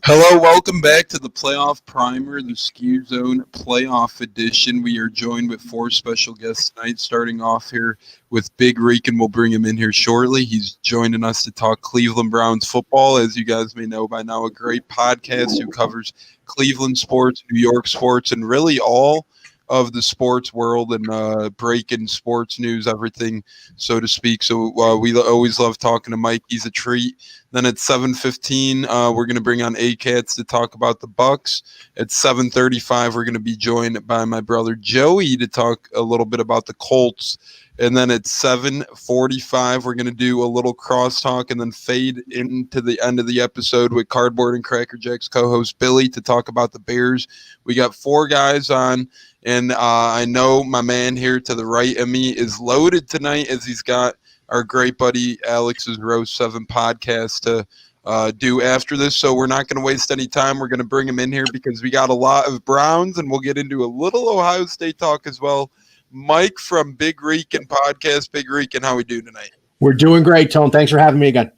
Hello, welcome back to the Playoff Primer, the Skew Zone Playoff Edition. We are joined with four special guests tonight, starting off here with Big Rican. We'll bring him in here shortly. He's joining us to talk Cleveland Browns football. As you guys may know by now, a great podcast who covers Cleveland sports, New York sports, and really all of the sports world and breaking sports news, everything, so to speak. So we always love talking to Mike. He's a treat. Then at 7:15, we're going to bring on Katz to talk about the Bucks. At 7:35, we're going to be joined by my brother Joey to talk a little bit about the Colts. And then at 7:45, we're going to do a little crosstalk and then fade into the end of the episode with Cardboard and Cracker Jack's co-host Billy to talk about the Bears. We got four guys on, and I know my man here to the right of me is loaded tonight as he's got our great buddy Alex's Row 7 podcast to do after this. So we're not going to waste any time. We're going to bring him in here because we got a lot of Browns, and we'll get into a little Ohio State talk as well. Mike from Big Rican Podcast. Big Rican, how we doing tonight? We're doing great, Tone. Thanks for having me again.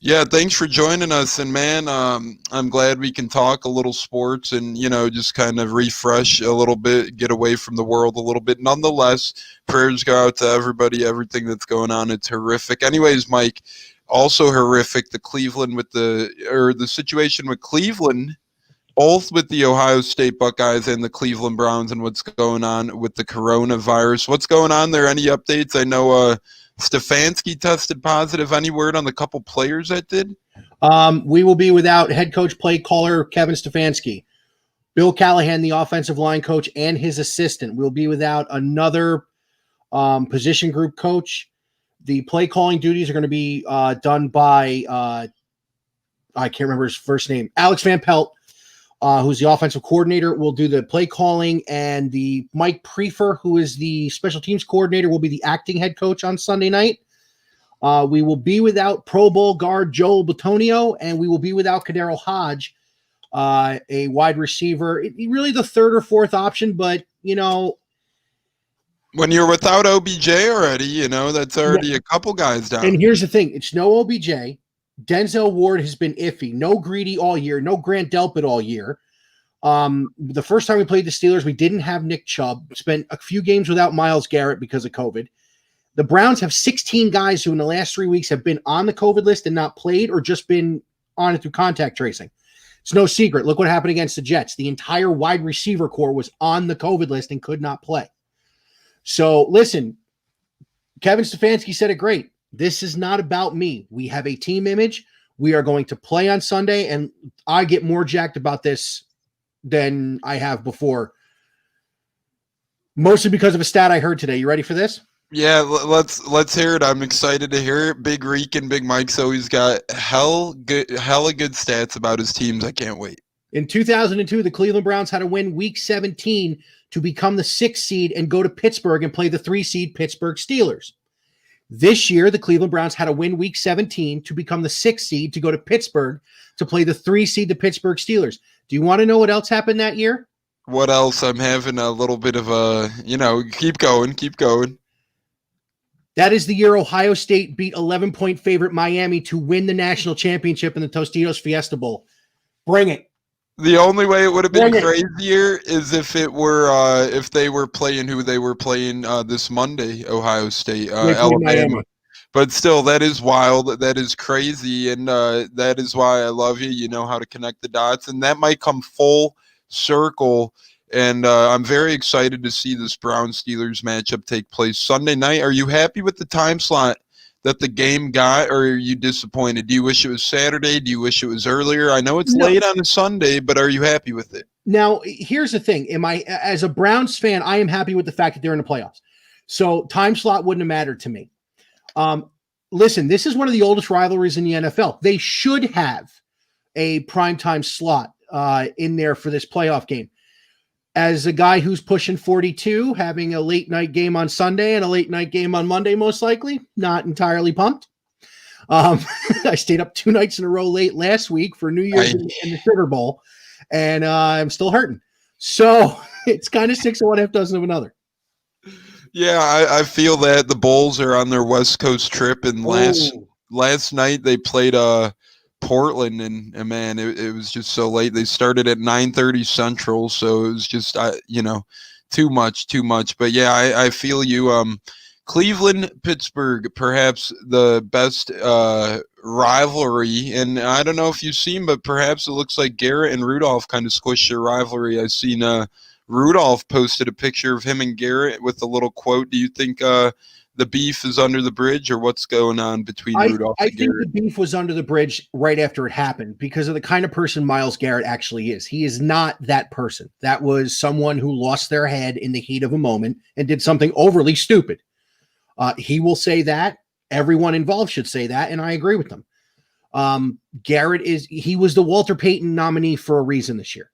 Yeah, thanks for joining us. And, man, I'm glad we can talk a little sports and, just kind of refresh a little bit, get away from the world a little bit. Nonetheless, prayers go out to everybody, everything that's going on. It's horrific. Anyways, Mike, also horrific, the situation with Cleveland, both with the Ohio State Buckeyes and the Cleveland Browns and what's going on with the coronavirus. What's going on there? Any updates? I know Stefanski tested positive. Any word on the couple players that did? We will be without head coach, play caller Kevin Stefanski. Bill Callahan, the offensive line coach, and his assistant. We'll be without another position group coach. The play calling duties are going to be done by, I can't remember his first name, Alex Van Pelt, who's the offensive coordinator, will do the play calling, and the Mike Prefer, who is the special teams coordinator, will be the acting head coach on Sunday night. We will be without Pro Bowl guard Joel Bitonio, and we will be without Kadero Hodge, a wide receiver. Really the third or fourth option, but, when you're without OBJ already, that's already a couple guys down. And here's the thing. It's no OBJ. Denzel Ward has been iffy. No Greedy all year. No Grant Delpit all year. The first time we played the Steelers, we didn't have Nick Chubb. Spent a few games without Myles Garrett because of COVID. The Browns have 16 guys who in the last 3 weeks have been on the COVID list and not played or just been on it through contact tracing. It's no secret. Look what happened against the Jets. The entire wide receiver core was on the COVID list and could not play. So listen, Kevin Stefanski said it great. This is not about me. We have a team image. We are going to play on Sunday, and I get more jacked about this than I have before. Mostly because of a stat I heard today. You ready for this? Yeah, let's hear it. I'm excited to hear it. Big Reek and Big Mike's always got hella good stats about his teams. I can't wait. In 2002, the Cleveland Browns had to win Week 17 to become the 6th seed and go to Pittsburgh and play the 3 seed Pittsburgh Steelers. This year, the Cleveland Browns had to win Week 17 to become the 6th seed to go to Pittsburgh to play the 3 seed, the Pittsburgh Steelers. Do you want to know what else happened that year? What else? I'm having a little bit of a, keep going. That is the year Ohio State beat 11-point favorite Miami to win the national championship in the Tostitos Fiesta Bowl. Bring it. The only way it would have been crazier is if it were if they were playing who they were playing this Monday, Ohio State, Alabama. But still, that is wild. That is crazy, and that is why I love you. You know how to connect the dots, and that might come full circle. And I'm very excited to see this Browns-Steelers matchup take place Sunday night. Are you happy with the time slot that the game got, or are you disappointed? Do you wish it was Saturday? Do you wish it was earlier? I know it's late on a Sunday, but are you happy with it? Now, here's the thing. As a Browns fan, I am happy with the fact that they're in the playoffs. So time slot wouldn't have mattered to me. Listen, this is one of the oldest rivalries in the NFL. They should have a primetime slot in there for this playoff game. As a guy who's pushing 42, having a late night game on Sunday and a late night game on Monday, most likely, not entirely pumped. I stayed up 2 nights in a row late last week for New Year's and the Sugar Bowl, and I'm still hurting. So it's kind of 6 of one, half dozen of another. Yeah, I feel that the Bulls are on their West Coast trip, and last night they played Portland, and man, it was just so late. They started at 9:30 Central, so it was just too much. But yeah, I feel you. Cleveland, Pittsburgh, perhaps the best rivalry, and I don't know if you've seen, but perhaps it looks like Garrett and Rudolph kind of squished their rivalry. I've seen Rudolph posted a picture of him and Garrett with a little quote. Do you think the beef is under the bridge, or what's going on between Rudolph and Garrett? I think the beef was under the bridge right after it happened because of the kind of person Myles Garrett actually is. He is not that person. That was someone who lost their head in the heat of a moment and did something overly stupid. He will say that. Everyone involved should say that, and I agree with them. Garrett he was the Walter Payton nominee for a reason this year.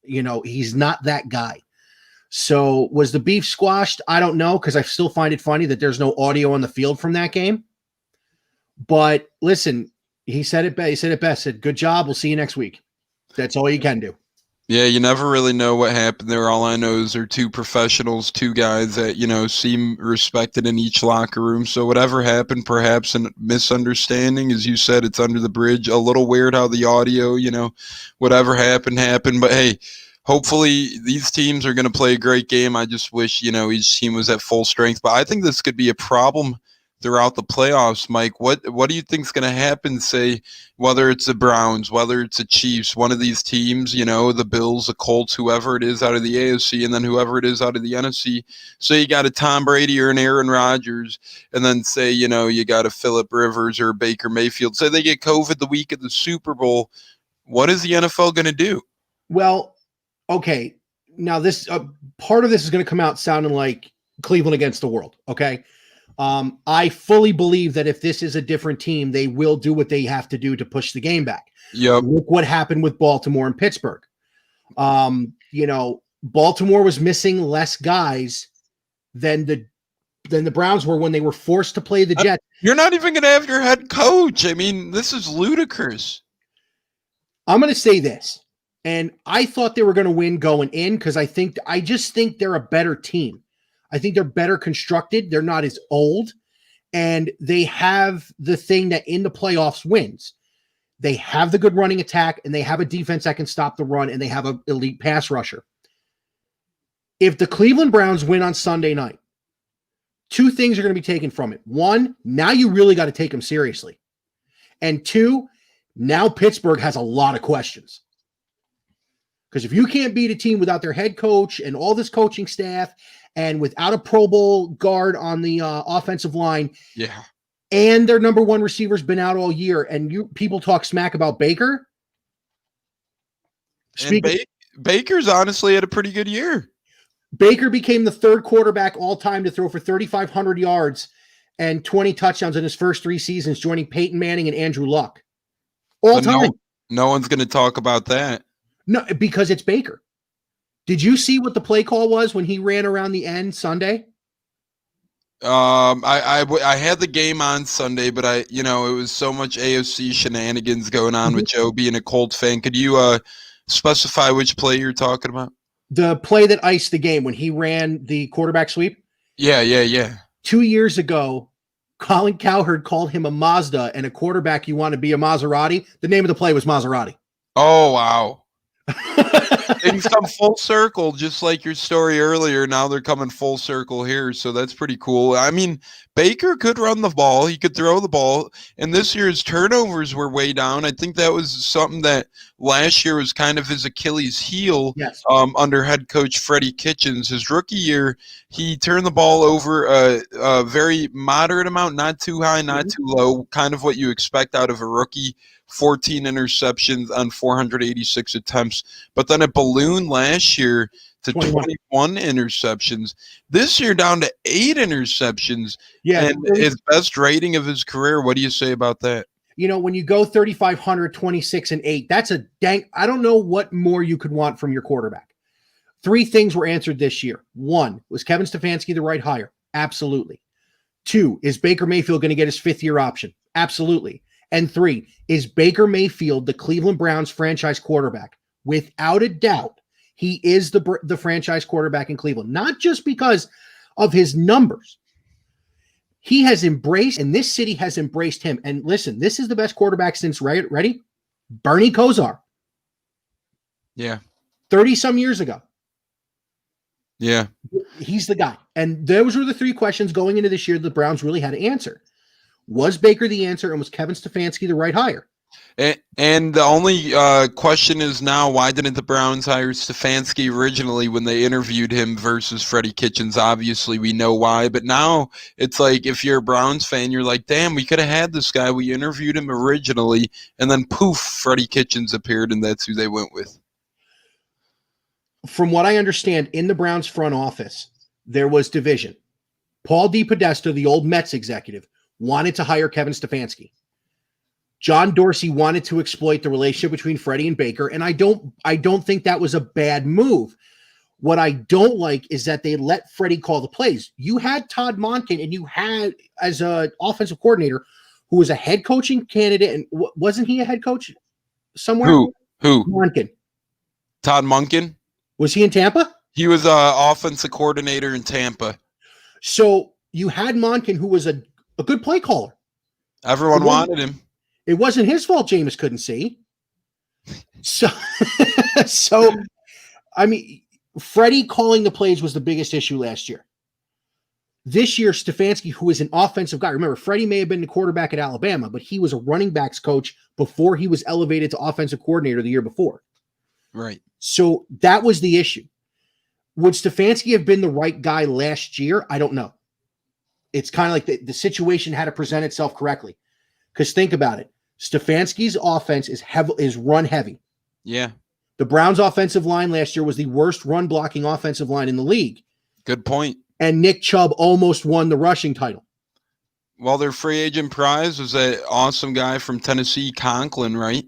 He's not that guy. So was the beef squashed? I don't know, because I still find it funny that there's no audio on the field from that game. But listen, he said it best. He said it best. Said, "Good job. We'll see you next week." That's all you can do. Yeah, you never really know what happened there. All I know is they're two professionals, two guys that, seem respected in each locker room. So whatever happened, perhaps a misunderstanding. As you said, it's under the bridge. A little weird how the audio, whatever happened. But hey, hopefully these teams are going to play a great game. I just wish, each team was at full strength. But I think this could be a problem throughout the playoffs, Mike. What do you think is going to happen, say, whether it's the Browns, whether it's the Chiefs, one of these teams, the Bills, the Colts, whoever it is out of the AFC, and then whoever it is out of the NFC. So you got a Tom Brady or an Aaron Rodgers, and then say, you got a Phillip Rivers or a Baker Mayfield. Say they get COVID the week of the Super Bowl. What is the NFL going to do? Well, okay. Now this part of this is going to come out sounding like Cleveland against the world. Okay. I fully believe that if this is a different team, they will do what they have to do to push the game back. Yep. Look what happened with Baltimore and Pittsburgh. Baltimore was missing less guys than the Browns were when they were forced to play the Jets. You're not even going to have your head coach. I mean, this is ludicrous. I'm going to say this, and I thought they were going to win going in because I just think they're a better team. I think they're better constructed. They're not as old, and they have the thing that in the playoffs wins. They have the good running attack, and they have a defense that can stop the run, and they have an elite pass rusher. If the Cleveland Browns win on Sunday night, two things are going to be taken from it. One, now you really got to take them seriously. And two, now Pittsburgh has a lot of questions. Because if you can't beat a team without their head coach and all this coaching staff and without a Pro Bowl guard on the offensive line, yeah, and their number one receiver's been out all year, and people talk smack about Baker. Baker's honestly had a pretty good year. Baker became the third quarterback all time to throw for 3,500 yards and 20 touchdowns in his first 3 seasons, joining Peyton Manning and Andrew Luck. All time. No one's going to talk about that. No, because it's Baker. Did you see what the play call was when he ran around the end Sunday? I had the game on Sunday, but it was so much AFC shenanigans going on with Joe being a Colts fan. Could you specify which play you're talking about? The play that iced the game when he ran the quarterback sweep? Yeah. 2 years ago, Colin Cowherd called him a Mazda, and a quarterback you want to be a Maserati. The name of the play was Maserati. Oh, wow. Things come full circle, just like your story earlier. Now they're coming full circle here, so that's pretty cool. I mean, Baker could run the ball, he could throw the ball, and this year's turnovers were way down. I think that was something that last year was kind of his Achilles heel. Yes. Under head coach Freddie Kitchens. His rookie year, he turned the ball over a very moderate amount, not too high, not too low, kind of what you expect out of a rookie. 14 interceptions on 486 attempts, but then it ballooned last year to 21 interceptions. This year down to 8 interceptions. Yeah, and his best rating of his career. What do you say about that? When you go 3,500, 26 and 8, that's a dang. I don't know what more you could want from your quarterback. 3 things were answered this year. 1, was Kevin Stefanski the right hire? Absolutely. 2, is Baker Mayfield going to get his 5th-year option? Absolutely. And 3, is Baker Mayfield the Cleveland Browns franchise quarterback? Without a doubt, he is the franchise quarterback in Cleveland. Not just because of his numbers. He has embraced, and this city has embraced him. And listen, this is the best quarterback since, ready? Bernie Kosar. Yeah. 30-some years ago. Yeah. He's the guy. And those were the three questions going into this year the Browns really had to answer. Was Baker the answer, and was Kevin Stefanski the right hire? And the only question is now, why didn't the Browns hire Stefanski originally when they interviewed him versus Freddie Kitchens? Obviously, we know why. But now it's like, if you're a Browns fan, you're like, damn, we could have had this guy. We interviewed him originally, and then poof, Freddie Kitchens appeared, and that's who they went with. From what I understand, in the Browns front office, there was division. Paul DePodesta, the old Mets executive, wanted to hire Kevin Stefanski. John Dorsey wanted to exploit the relationship between Freddie and Baker, and I don't think that was a bad move. What I don't like is that they let Freddie call the plays. You had Todd Monken, and you had, as an offensive coordinator, who was a head coaching candidate, and wasn't he a head coach somewhere? Who? Monken. Todd Monken? Was he in Tampa? He was an offensive coordinator in Tampa. So you had Monken, who was a good play caller. Everyone wanted him. It wasn't his fault Jameis couldn't see. So, I mean, Freddie calling the plays was the biggest issue last year. This year, Stefanski, who is an offensive guy, remember, Freddie may have been the quarterback at Alabama, but he was a running backs coach before he was elevated to offensive coordinator the year before. Right. So that was the issue. Would Stefanski have been the right guy last year? I don't know. It's kind of like the situation had to present itself correctly. Because think about it. Stefanski's offense is run heavy. Yeah. The Browns' offensive line last year was the worst run blocking offensive line in the league. Good point. And Nick Chubb almost won the rushing title. Well, their free agent prize was that awesome guy from Tennessee, Conklin, right?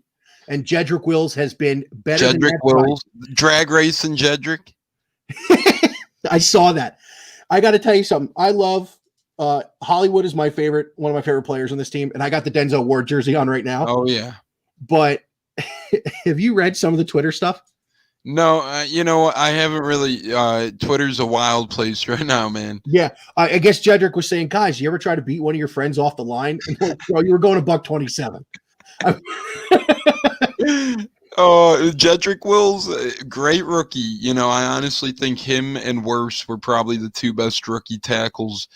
And Jedrick Wills has been better than Jedrick Wills. Drag racing Jedrick. I saw that. I got to tell you something. I love Hollywood is one of my favorite players on this team, and I got the Denzel Ward jersey on right now. Oh, yeah. But have you read some of the Twitter stuff? No, I haven't really. Twitter's a wild place right now, man. Yeah, I guess Jedrick was saying, guys, you ever try to beat one of your friends off the line? And, you were going to $127. Jedrick Wills, great rookie. I honestly think him and Wirfs were probably the two best rookie tackles.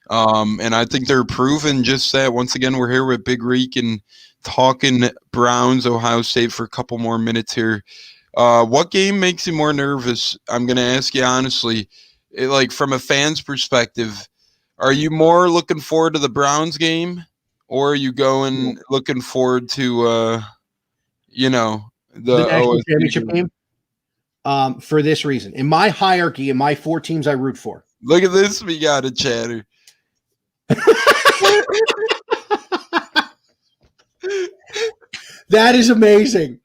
And I think they're proven just that. Once again, we're here with Big Rican talking Browns, Ohio State for a couple more minutes here. What game makes you more nervous? I'm going to ask you honestly, from a fan's perspective, are you more looking forward to the Browns game, or are you looking forward to, the national championship game? For this reason, in my hierarchy, in my four teams I root for. Look at this, we got a chatter. That is amazing.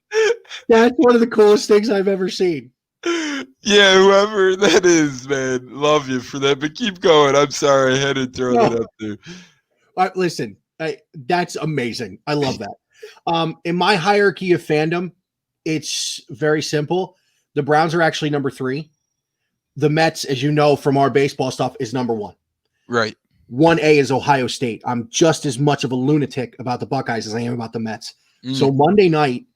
That's one of the coolest things I've ever seen. Yeah, whoever that is, man, love you for that. But keep going. I'm sorry, I had to throw that up there. Listen, that's amazing. I love that. In my hierarchy of fandom, it's very simple. The Browns are actually number 3. The Mets, as you know from our baseball stuff, is number 1. Right. 1A is Ohio State. I'm just as much of a lunatic about the Buckeyes as I am about the Mets. So Monday night,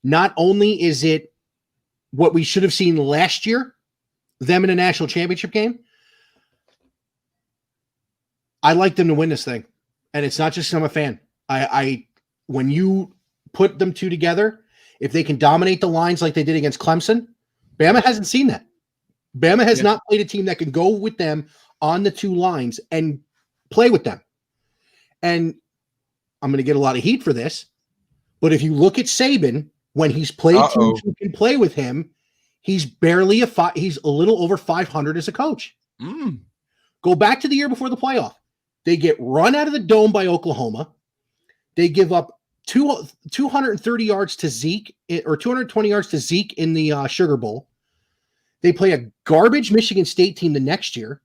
not only is it what we should have seen last year, them in a national championship game, I like them to win this thing. And it's not just 'cause I'm a fan. When you put them two together, if they can dominate the lines like they did against Clemson, Bama hasn't seen that. Bama has not played a team that can go with them on the two lines and play with them. And I'm going to get a lot of heat for this, but if you look at Saban, when he's played teams who can play with him, he's barely he's a little over 500 as a coach. Go back to the year before the playoff. They get run out of the dome by Oklahoma. They give up 230 yards to Zeke, or 220 yards to Zeke in the Sugar Bowl. They play a garbage Michigan State team the next year.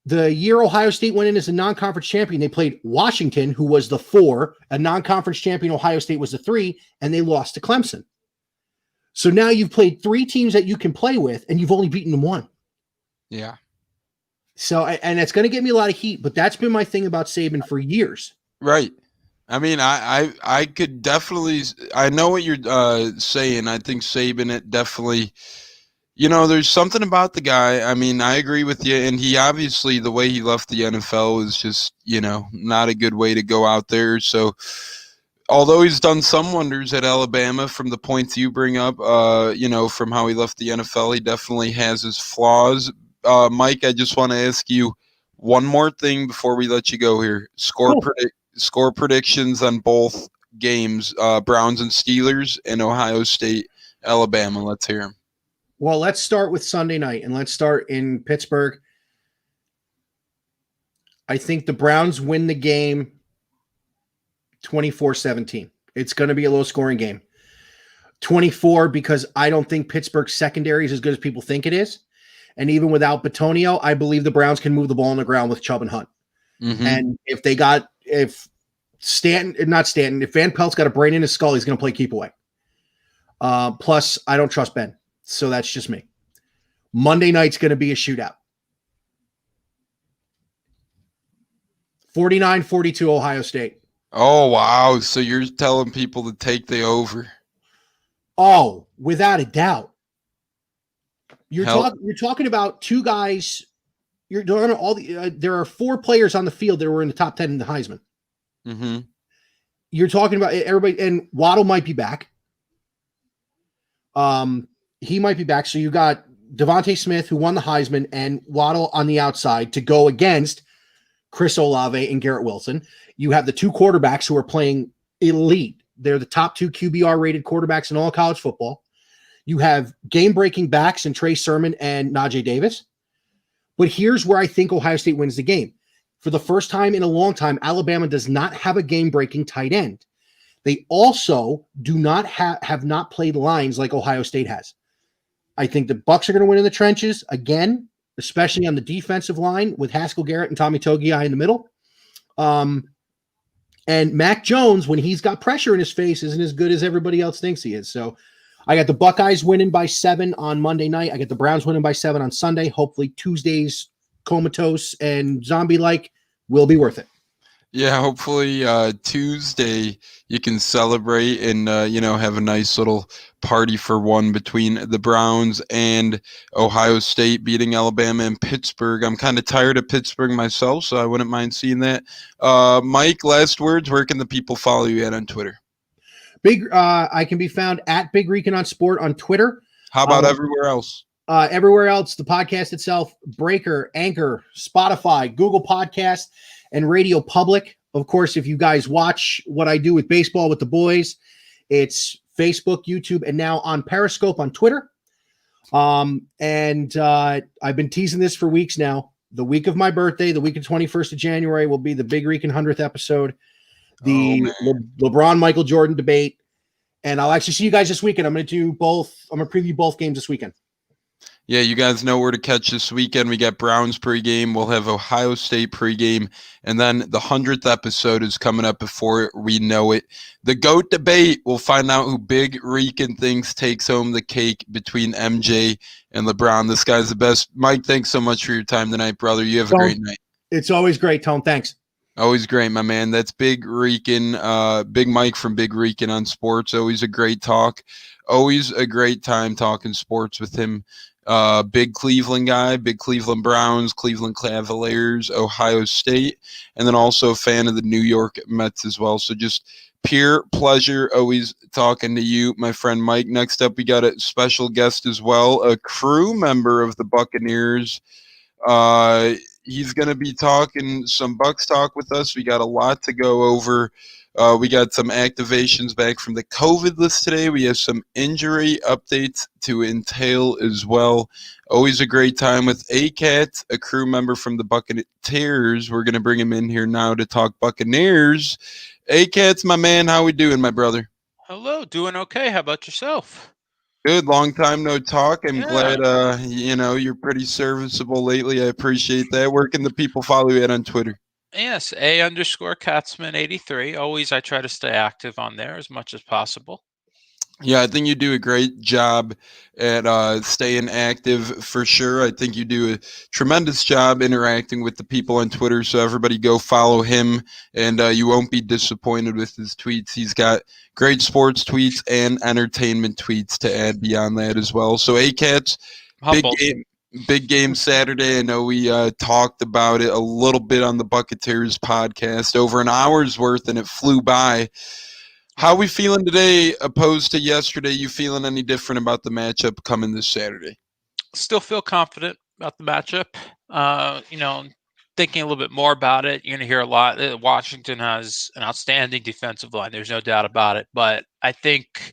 The year Ohio State went in as a non-conference champion, they played Washington, who was the 4, a non-conference champion. Ohio State was the 3, and they lost to Clemson. So now you've played 3 teams that you can play with, and you've only beaten them 1. Yeah. So, and it's going to get me a lot of heat, but that's been my thing about Saban for years. Right. I mean, I could definitely. I know what you're saying. I think Saban it definitely. There's something about the guy. I mean, I agree with you, and he obviously the way he left the NFL was just not a good way to go out there. So, although he's done some wonders at Alabama, from the points you bring up, from how he left the NFL, he definitely has his flaws. Mike, I just want to ask you one more thing before we let you go here. Score predictions on both games, Browns and Steelers, and Ohio State, Alabama. Let's hear them. Well, let's start with Sunday night, and let's start in Pittsburgh. I think the Browns win the game 24-17. It's going to be a low-scoring game. 24 because I don't think Pittsburgh's secondary is as good as people think it is. And even without Bitonio, I believe the Browns can move the ball on the ground with Chubb and Hunt. Mm-hmm. And if Van Pelt's got a brain in his skull, he's going to play keep away. Plus, I don't trust Ben. So that's just me. Monday night's going to be a shootout. 49-42 Ohio State. Oh, wow. So you're telling people to take the over. Oh, without a doubt. You're talking about two guys. You're doing there are 4 players on the field that were in the top 10 in the Heisman. Mm-hmm. You're talking about everybody, and Waddle might be back. He might be back. So you got Devontae Smith, who won the Heisman, and Waddle on the outside to go against Chris Olave and Garrett Wilson. You have the 2 quarterbacks who are playing elite. They're the top 2 QBR rated quarterbacks in all college football. You have game-breaking backs in Trey Sermon and Najee Davis. But here's where I think Ohio State wins the game. For the first time in a long time, Alabama does not have a game-breaking tight end. They also do not have not played lines like Ohio State has. I think the Bucs are going to win in the trenches again, especially on the defensive line with Haskell Garrett and Tommy Togiai in the middle. And Mac Jones, when he's got pressure in his face, isn't as good as everybody else thinks he is. So I got the Buckeyes winning by 7 on Monday night. I got the Browns winning by 7 on Sunday. Hopefully Tuesday's comatose and zombie-like will be worth it. Yeah, hopefully Tuesday you can celebrate and have a nice little party for one between the Browns and Ohio State beating Alabama and Pittsburgh. I'm kind of tired of Pittsburgh myself, so I wouldn't mind seeing that. Mike, last words. Where can the people follow you at on Twitter? I can be found at Big Rican on Sport on Twitter. How about everywhere else? Everywhere else, the podcast itself, Breaker, Anchor, Spotify, Google Podcast, and Radio Public. Of course, if you guys watch what I do with baseball with the boys, it's Facebook, YouTube, and now on Periscope on Twitter. And I've been teasing this for weeks now. The week of my birthday, the week of 21st of January, will be the Big Rican 100th episode, the LeBron Michael Jordan debate. And I'll actually see you guys this weekend. I'm going to preview both games this weekend. Yeah, you guys know where to catch this weekend. We got Browns pregame. We'll have Ohio State pregame. And then the 100th episode is coming up before we know it. The GOAT debate. We'll find out who Big Rican thinks takes home the cake between MJ and LeBron. This guy's the best. Mike, thanks so much for your time tonight, brother. You have a great night. It's always great, Tone. Thanks. Always great, my man. That's Big Rican, Big Mike from Big Rican on Sports. Always a great talk. Always a great time talking sports with him. Big Cleveland guy, big Cleveland Browns, Cleveland Cavaliers, Ohio State, and then also a fan of the New York Mets as well. So just pure pleasure always talking to you, my friend Mike. Next up, we got a special guest as well, a crew member of the Buccaneers. He's going to be talking some Bucs talk with us. We got a lot to go over. We got some activations back from the COVID list today. We have some injury updates to entail as well. Always a great time with Katz, a crew member from the Buccaneers. We're going to bring him in here now to talk Buccaneers. Katz, my man, how we doing, my brother? Hello, doing okay. How about yourself? Good. Long time no talk. I'm glad, you're pretty serviceable lately. I appreciate that. Where can the people follow you at on Twitter? Yes, _Katzman83. Always I try to stay active on there as much as possible. Yeah, I think you do a great job at staying active for sure. I think you do a tremendous job interacting with the people on Twitter. So everybody go follow him, and you won't be disappointed with his tweets. He's got great sports tweets and entertainment tweets to add beyond that as well. So ACATS, big Humbled. game. Big game Saturday. I know we talked about it a little bit on the Buccateers podcast, over an hour's worth, and it flew by. How we feeling today opposed to yesterday? You feeling any different about the matchup coming this Saturday? Still feel confident about the matchup. Thinking a little bit more about it, you're going to hear a lot. Washington has an outstanding defensive line. There's no doubt about it. But I think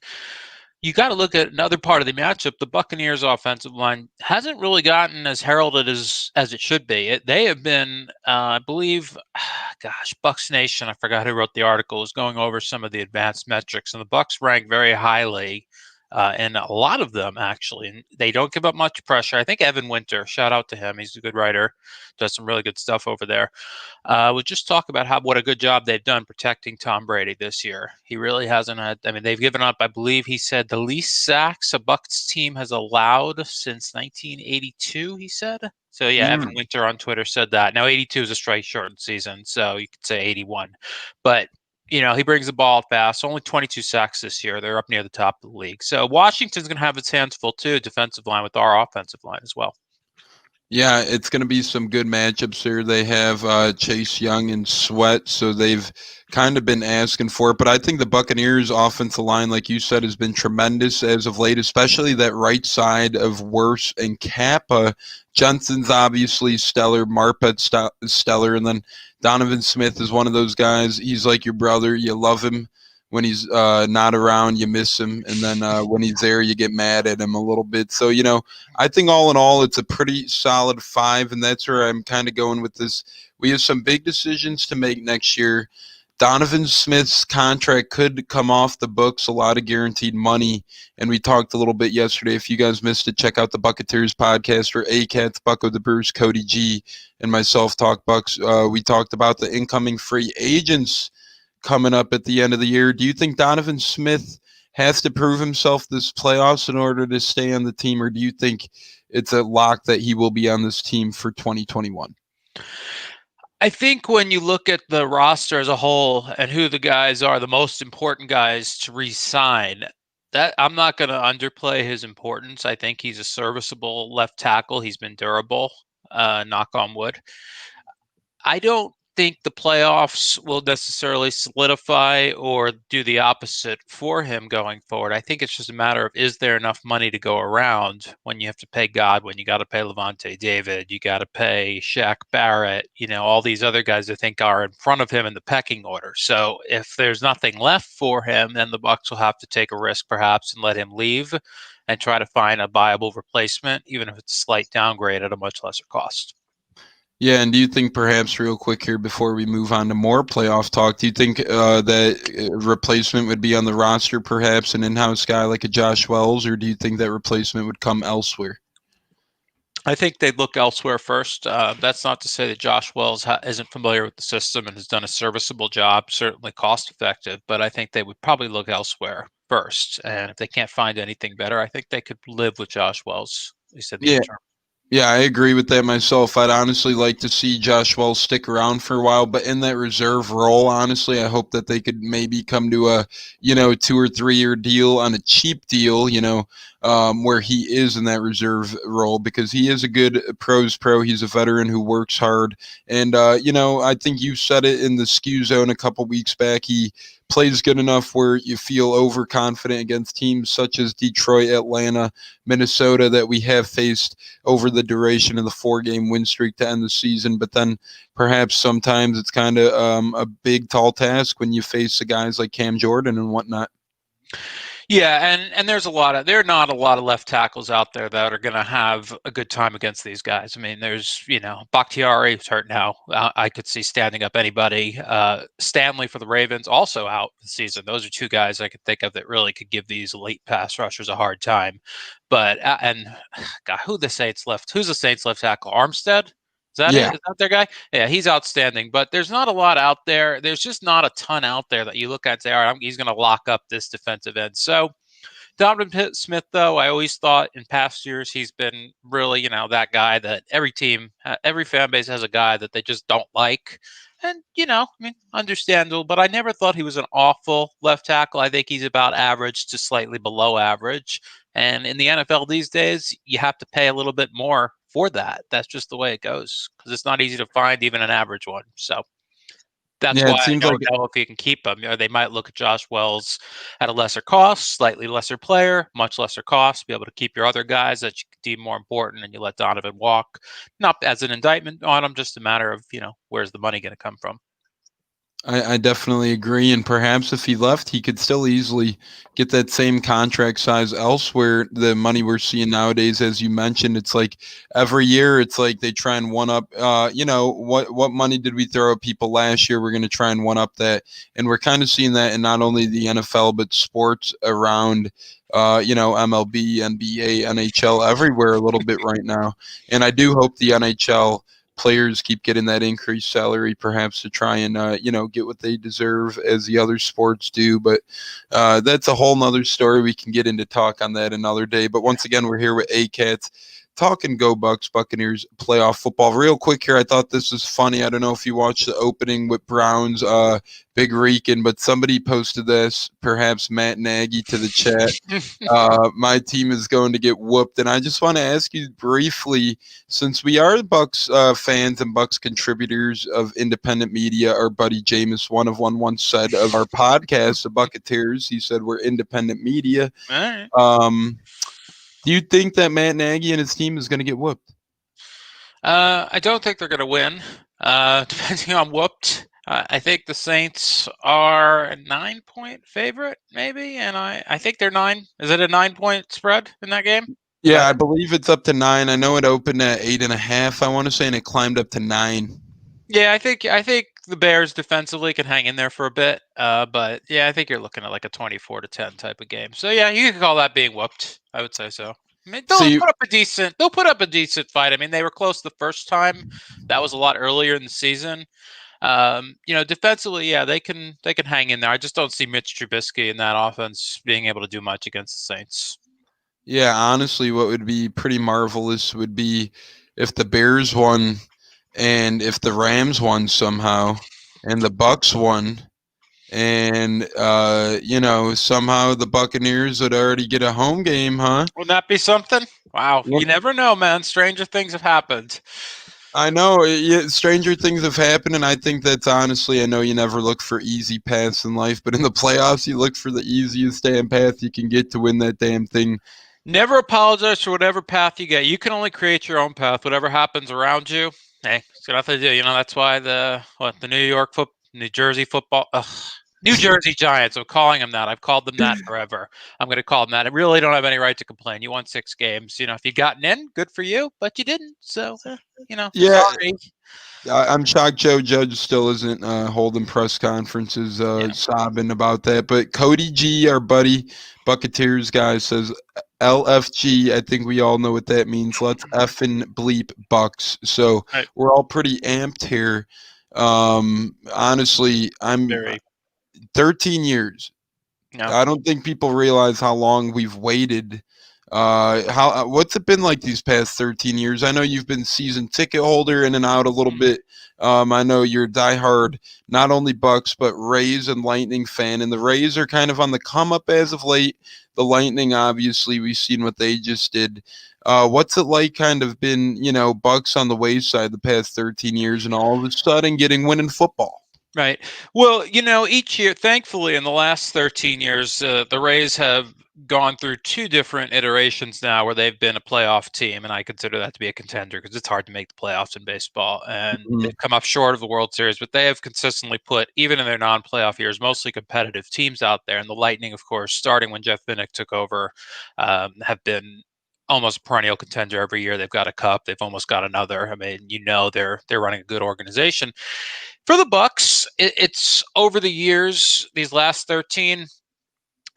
you got to look at another part of the matchup. The Buccaneers' offensive line hasn't really gotten as heralded as it should be. They have been, I believe, Bucks Nation. I forgot who wrote the article. Was going over some of the advanced metrics, and the Bucks rank very highly. And a lot of them actually, and they don't give up much pressure. I think Evan Winter, shout out to him, he's a good writer, does some really good stuff over there. We'll just talk about what a good job they've done protecting Tom Brady this year. He really hasn't had. I mean, they've given up, I believe he said, the least sacks a Bucs team has allowed since 1982. He said. So yeah, Evan Winter on Twitter said that. Now 82 is a strike shortened season, so you could say 81, but. He brings the ball fast. Only 22 sacks this year. They're up near the top of the league. So Washington's going to have its hands full too, defensive line with our offensive line as well. Yeah, it's going to be some good matchups here. They have Chase Young and Sweat, so they've kind of been asking for it. But I think the Buccaneers' offensive line, like you said, has been tremendous as of late, especially that right side of Wirfs and Kappa. Jensen's obviously stellar, Marpet's stellar, and then Donovan Smith is one of those guys. He's like your brother. You love him. When he's not around, you miss him. And then when he's there, you get mad at him a little bit. So, I think all in all, it's a pretty solid 5, and that's where I'm kind of going with this. We have some big decisions to make next year. Donovan Smith's contract could come off the books, a lot of guaranteed money. And we talked a little bit yesterday. If you guys missed it, check out the Buccateers podcast where ACATS, Bucko the Bruce, Cody G, and myself talk Bucks. We talked about the incoming free agents coming up at the end of the year. Do you think Donovan Smith has to prove himself this playoffs in order to stay on the team, or do you think it's a lock that he will be on this team for 2021? I think when you look at the roster as a whole and who the guys are, the most important guys to re-sign, that I'm not going to underplay his importance. I think he's a serviceable left tackle. He's been durable, knock on wood. I don't think the playoffs will necessarily solidify or do the opposite for him going forward. I think it's just a matter of, is there enough money to go around when you have to pay Godwin, you got to pay Levante David, you got to pay Shaq Barrett, all these other guys I think are in front of him in the pecking order. So if there's nothing left for him, then the Bucs will have to take a risk perhaps and let him leave and try to find a viable replacement, even if it's a slight downgrade at a much lesser cost. Yeah, and do you think perhaps real quick here before we move on to more playoff talk, do you think that replacement would be on the roster, perhaps an in-house guy like a Josh Wells, or do you think that replacement would come elsewhere? I think they'd look elsewhere first. That's not to say that Josh Wells isn't familiar with the system and has done a serviceable job, certainly cost-effective, but I think they would probably look elsewhere first. And if they can't find anything better, I think they could live with Josh Wells, at least in the interim. Yeah, I agree with that myself. I'd honestly like to see Josh Wells stick around for a while, but in that reserve role, honestly, I hope that they could maybe come to a, 2 or 3 year deal on a cheap deal, where he is in that reserve role, because he is a good pros pro. He's a veteran who works hard. And, I think you said it in the Skew Zone a couple weeks back. He plays good enough where you feel overconfident against teams such as Detroit, Atlanta, Minnesota that we have faced over the duration of the 4-game win streak to end the season. But then perhaps sometimes it's kind of a big, tall task when you face the guys like Cam Jordan and whatnot. Yeah, and there are not a lot of left tackles out there that are going to have a good time against these guys. I mean, there's, Bakhtiari, who's hurt now. I could see standing up anybody. Stanley for the Ravens, also out this season. Those are 2 guys I could think of that really could give these late pass rushers a hard time. But, and God, who's the Saints left tackle? Armstead? Is that their guy? Yeah, he's outstanding. But there's not a lot out there. There's just not a ton out there that you look at and say, all right, he's going to lock up this defensive end. So Donovan Smith, though, I always thought in past years he's been really, that guy that every team, every fan base has a guy that they just don't like. And, understandable, but I never thought he was an awful left tackle. I think he's about average to slightly below average. And in the NFL these days, you have to pay a little bit more for that. That's just the way it goes because it's not easy to find even an average one. So that's Yeah, why it I seems like don't know if you can keep him. They might look at Josh Wells at a lesser cost, slightly lesser player, much lesser cost, be able to keep your other guys that you deem more important, and you let Donovan walk. Not as an indictment on him, just a matter of, where's the money going to come from? I definitely agree, and perhaps if he left, he could still easily get that same contract size elsewhere. The money we're seeing nowadays, as you mentioned, it's like every year, it's like they try and one up. What money did we throw at people last year? We're going to try and one up that, and we're kind of seeing that in not only the NFL but sports around. MLB, NBA, NHL, everywhere a little bit right now, and I do hope the NHL players keep getting that increased salary, perhaps to try and get what they deserve as the other sports do. But that's a whole nother story. We can get into talk on that another day. But once again, we're here with Katz talking Go Bucks Buccaneers playoff football. Real quick here, I thought this was funny. I don't know if you watched the opening with Browns, Big Rican, but somebody posted this, perhaps Matt Nagy, to the chat. My team is going to get whooped, and I just want to ask you briefly, since we are Bucks fans and Bucks contributors of independent media, our buddy Jameis One of One once said of our podcast, the Bucketeers, he said we're independent media. All right. Do you think that Matt Nagy and his team is going to get whooped? I don't think they're going to win, depending on whooped. I think the Saints are a 9-point favorite, maybe, and I think they're 9. Is it a 9-point spread in that game? Yeah, I believe it's up to 9. I know it opened at 8.5, I want to say, and it climbed up to 9. Yeah, I think the Bears defensively can hang in there for a bit, but yeah, I think you're looking at like a 24-10 type of game. So yeah, you could call that being whooped. I would say so. I mean, they'll put up a decent fight. I mean, they were close the first time. That was a lot earlier in the season. Defensively, yeah, they can hang in there. I just don't see Mitch Trubisky in that offense being able to do much against the Saints. Yeah, honestly, what would be pretty marvelous would be if the Bears won and if the Rams won somehow and the Bucks won and somehow the Buccaneers would already get a home game, huh? Wouldn't that be something? Wow, you never know, man. Stranger things have happened. I know. Stranger things have happened, and I think that's honestly, I know you never look for easy paths in life, but in the playoffs, you look for the easiest damn path you can get to win that damn thing. Never apologize for whatever path you get. You can only create your own path. Whatever happens around you, hey, it's got nothing to do. That's why the New Jersey football, New Jersey Giants. I'm calling them that. I've called them that forever. I'm going to call them that. I really don't have any right to complain. You won 6 games. If you gotten in, good for you, but you didn't. So, Yeah. sorry. I'm shocked Joe Judge still isn't holding press conferences sobbing about that. But Cody G, our buddy, Bucketeers guy, says LFG. I think we all know what that means. Let's effing bleep Bucks. So we're all pretty amped here. Honestly, I'm 13 years. No. I don't think people realize how long we've waited. What's it been like these past 13 years? I know you've been season ticket holder in and out a little bit. I know you're a diehard, not only Bucks, but Rays and Lightning fan. And the Rays are kind of on the come up as of late. The Lightning, obviously, we've seen what they just did. What's it like kind of been, Bucks on the wayside the past 13 years and all of a sudden winning football? Right. Well, each year, thankfully, in the last 13 years, the Rays have gone through 2 different iterations now where they've been a playoff team, and I consider that to be a contender because it's hard to make the playoffs in baseball, and they've come up short of the World Series, but they have consistently put, even in their non-playoff years, mostly competitive teams out there, and the Lightning, of course, starting when Jeff Vinik took over, have been almost a perennial contender every year. They've got a cup. They've almost got another. I mean, they're running a good organization. For the Bucks, it's over the years, these last 13,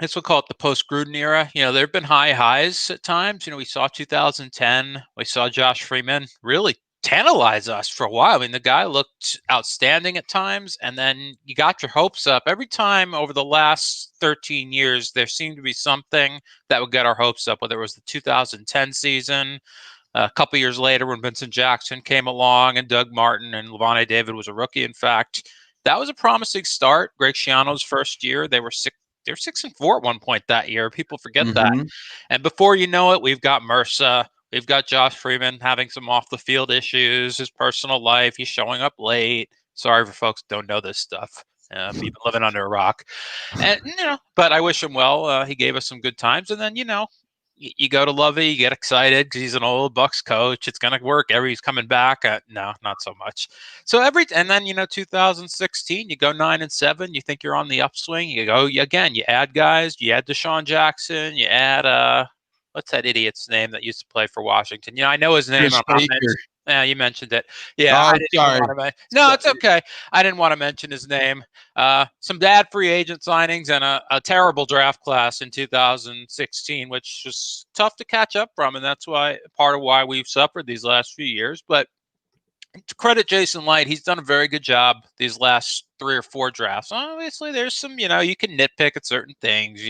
it's we'll call it the post-Gruden era. There have been high highs at times. We saw 2010. We saw Josh Freeman really tantalize us for a while. I mean, the guy looked outstanding at times, and then you got your hopes up. Every time over the last 13 years, there seemed to be something that would get our hopes up, whether it was the 2010 season, a couple years later when Vincent Jackson came along and Doug Martin and Levante David was a rookie. In fact, that was a promising start. Greg Schiano's first year, they were 6-4 at one point that year. People forget that. And before you know it, we've got Mercer. We've got Josh Freeman having some off the field issues, his personal life. He's showing up late. Sorry for folks who don't know this stuff. You've been living under a rock. And, but I wish him well. He gave us some good times. And then, you go to Lovey, you get excited because he's an old Bucks coach. It's going to work. He's coming back. No, not so much. So and then 2016, you go 9-7. You think you're on the upswing. You go again. You add guys. You add Deshaun Jackson. You add what's that idiot's name that used to play for Washington? I know his name. You mentioned it. Yeah, No, it's okay. I didn't want to mention his name. Some bad free agent signings and a terrible draft class in 2016, which was tough to catch up from, and that's part of why we've suffered these last few years. But to credit Jason Light, he's done a very good job these last 3 or 4 drafts. Obviously, there's some, you can nitpick at certain things.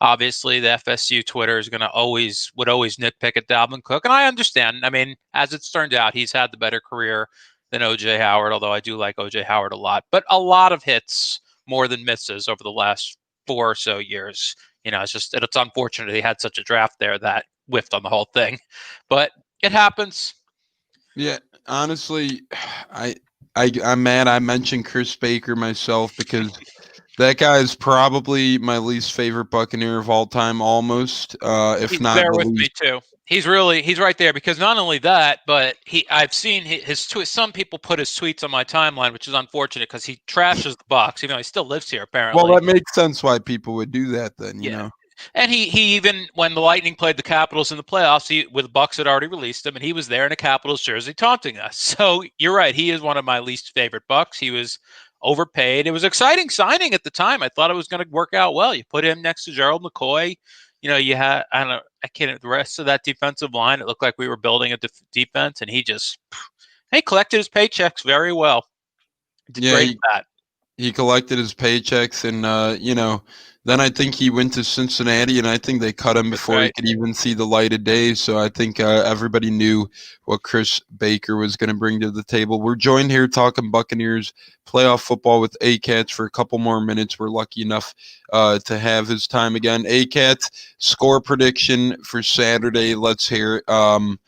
Obviously the FSU Twitter is would always nitpick at Dalvin Cook, and I understand. I mean, as it's turned out, he's had the better career than OJ Howard, although I do like OJ Howard a lot. But a lot of hits more than misses over the last 4 or so years. It's unfortunate he had such a draft there that whiffed on the whole thing, but it happens. Yeah, honestly, I'm mad I mentioned Chris Baker myself because that guy is probably my least favorite Buccaneer of all time, almost. If he's not, there with me too. He's right there because not only that, but I've seen his tweets. Some people put his tweets on my timeline, which is unfortunate because he trashes the Bucs, even though he still lives here apparently. Well, that makes sense why people would do that then, you know. And he even, when the Lightning played the Capitals in the playoffs, the Bucks had already released him, and he was there in a Capitals jersey taunting us. So you're right. He is one of my least favorite Bucks. He was overpaid. It was an exciting signing at the time. I thought it was going to work out well. You put him next to Gerald McCoy. You had, the rest of that defensive line, it looked like we were building a defense, and he collected his paychecks very well. Did great at that. He collected his paychecks, and, then I think he went to Cincinnati, and I think they cut him before he could even see the light of day. So I think everybody knew what Chris Baker was going to bring to the table. We're joined here talking Buccaneers playoff football with Katz for a couple more minutes. We're lucky enough to have his time again. Katz, score prediction for Saturday. Let's hear it.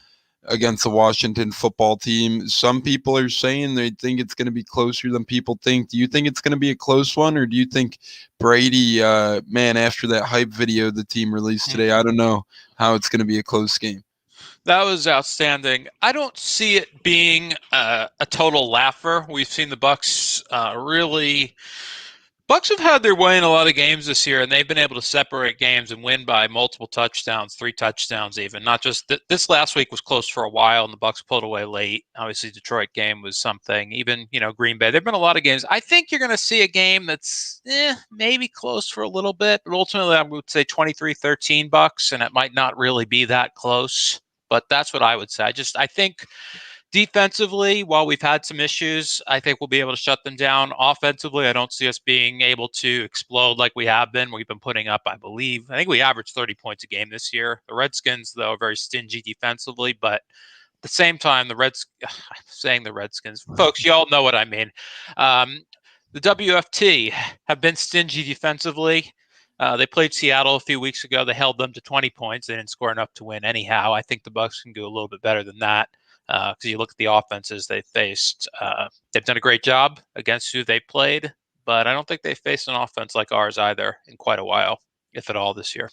Against the Washington football team. Some people are saying they think it's going to be closer than people think. Do you think it's going to be a close one, or do you think Brady, after that hype video the team released today, I don't know how it's going to be a close game. That was outstanding. I don't see it being a total laugher. We've seen the Bucs Bucks have had their way in a lot of games this year, and they've been able to separate games and win by multiple touchdowns, 3 touchdowns even. Not just this last week was close for a while, and the Bucks pulled away late. Obviously, Detroit game was something. Even Green Bay. There've been a lot of games. I think you're going to see a game that's maybe close for a little bit, but ultimately I would say 23-13 Bucks, and it might not really be that close. But that's what I would say. I think. Defensively, while we've had some issues, I think we'll be able to shut them down. Offensively, I don't see us being able to explode like we have been. We've been putting up, I think we averaged 30 points a game this year. The Redskins, though, are very stingy defensively, but at the same time, I'm saying the Redskins. Folks, you all know what I mean. The WFT have been stingy defensively. They played Seattle a few weeks ago. They held them to 20 points. They didn't score enough to win anyhow. I think the Bucs can do a little bit better than that. Because you look at the offenses they faced, they've done a great job against who they played, but I don't think they faced an offense like ours either in quite a while, if at all, this year.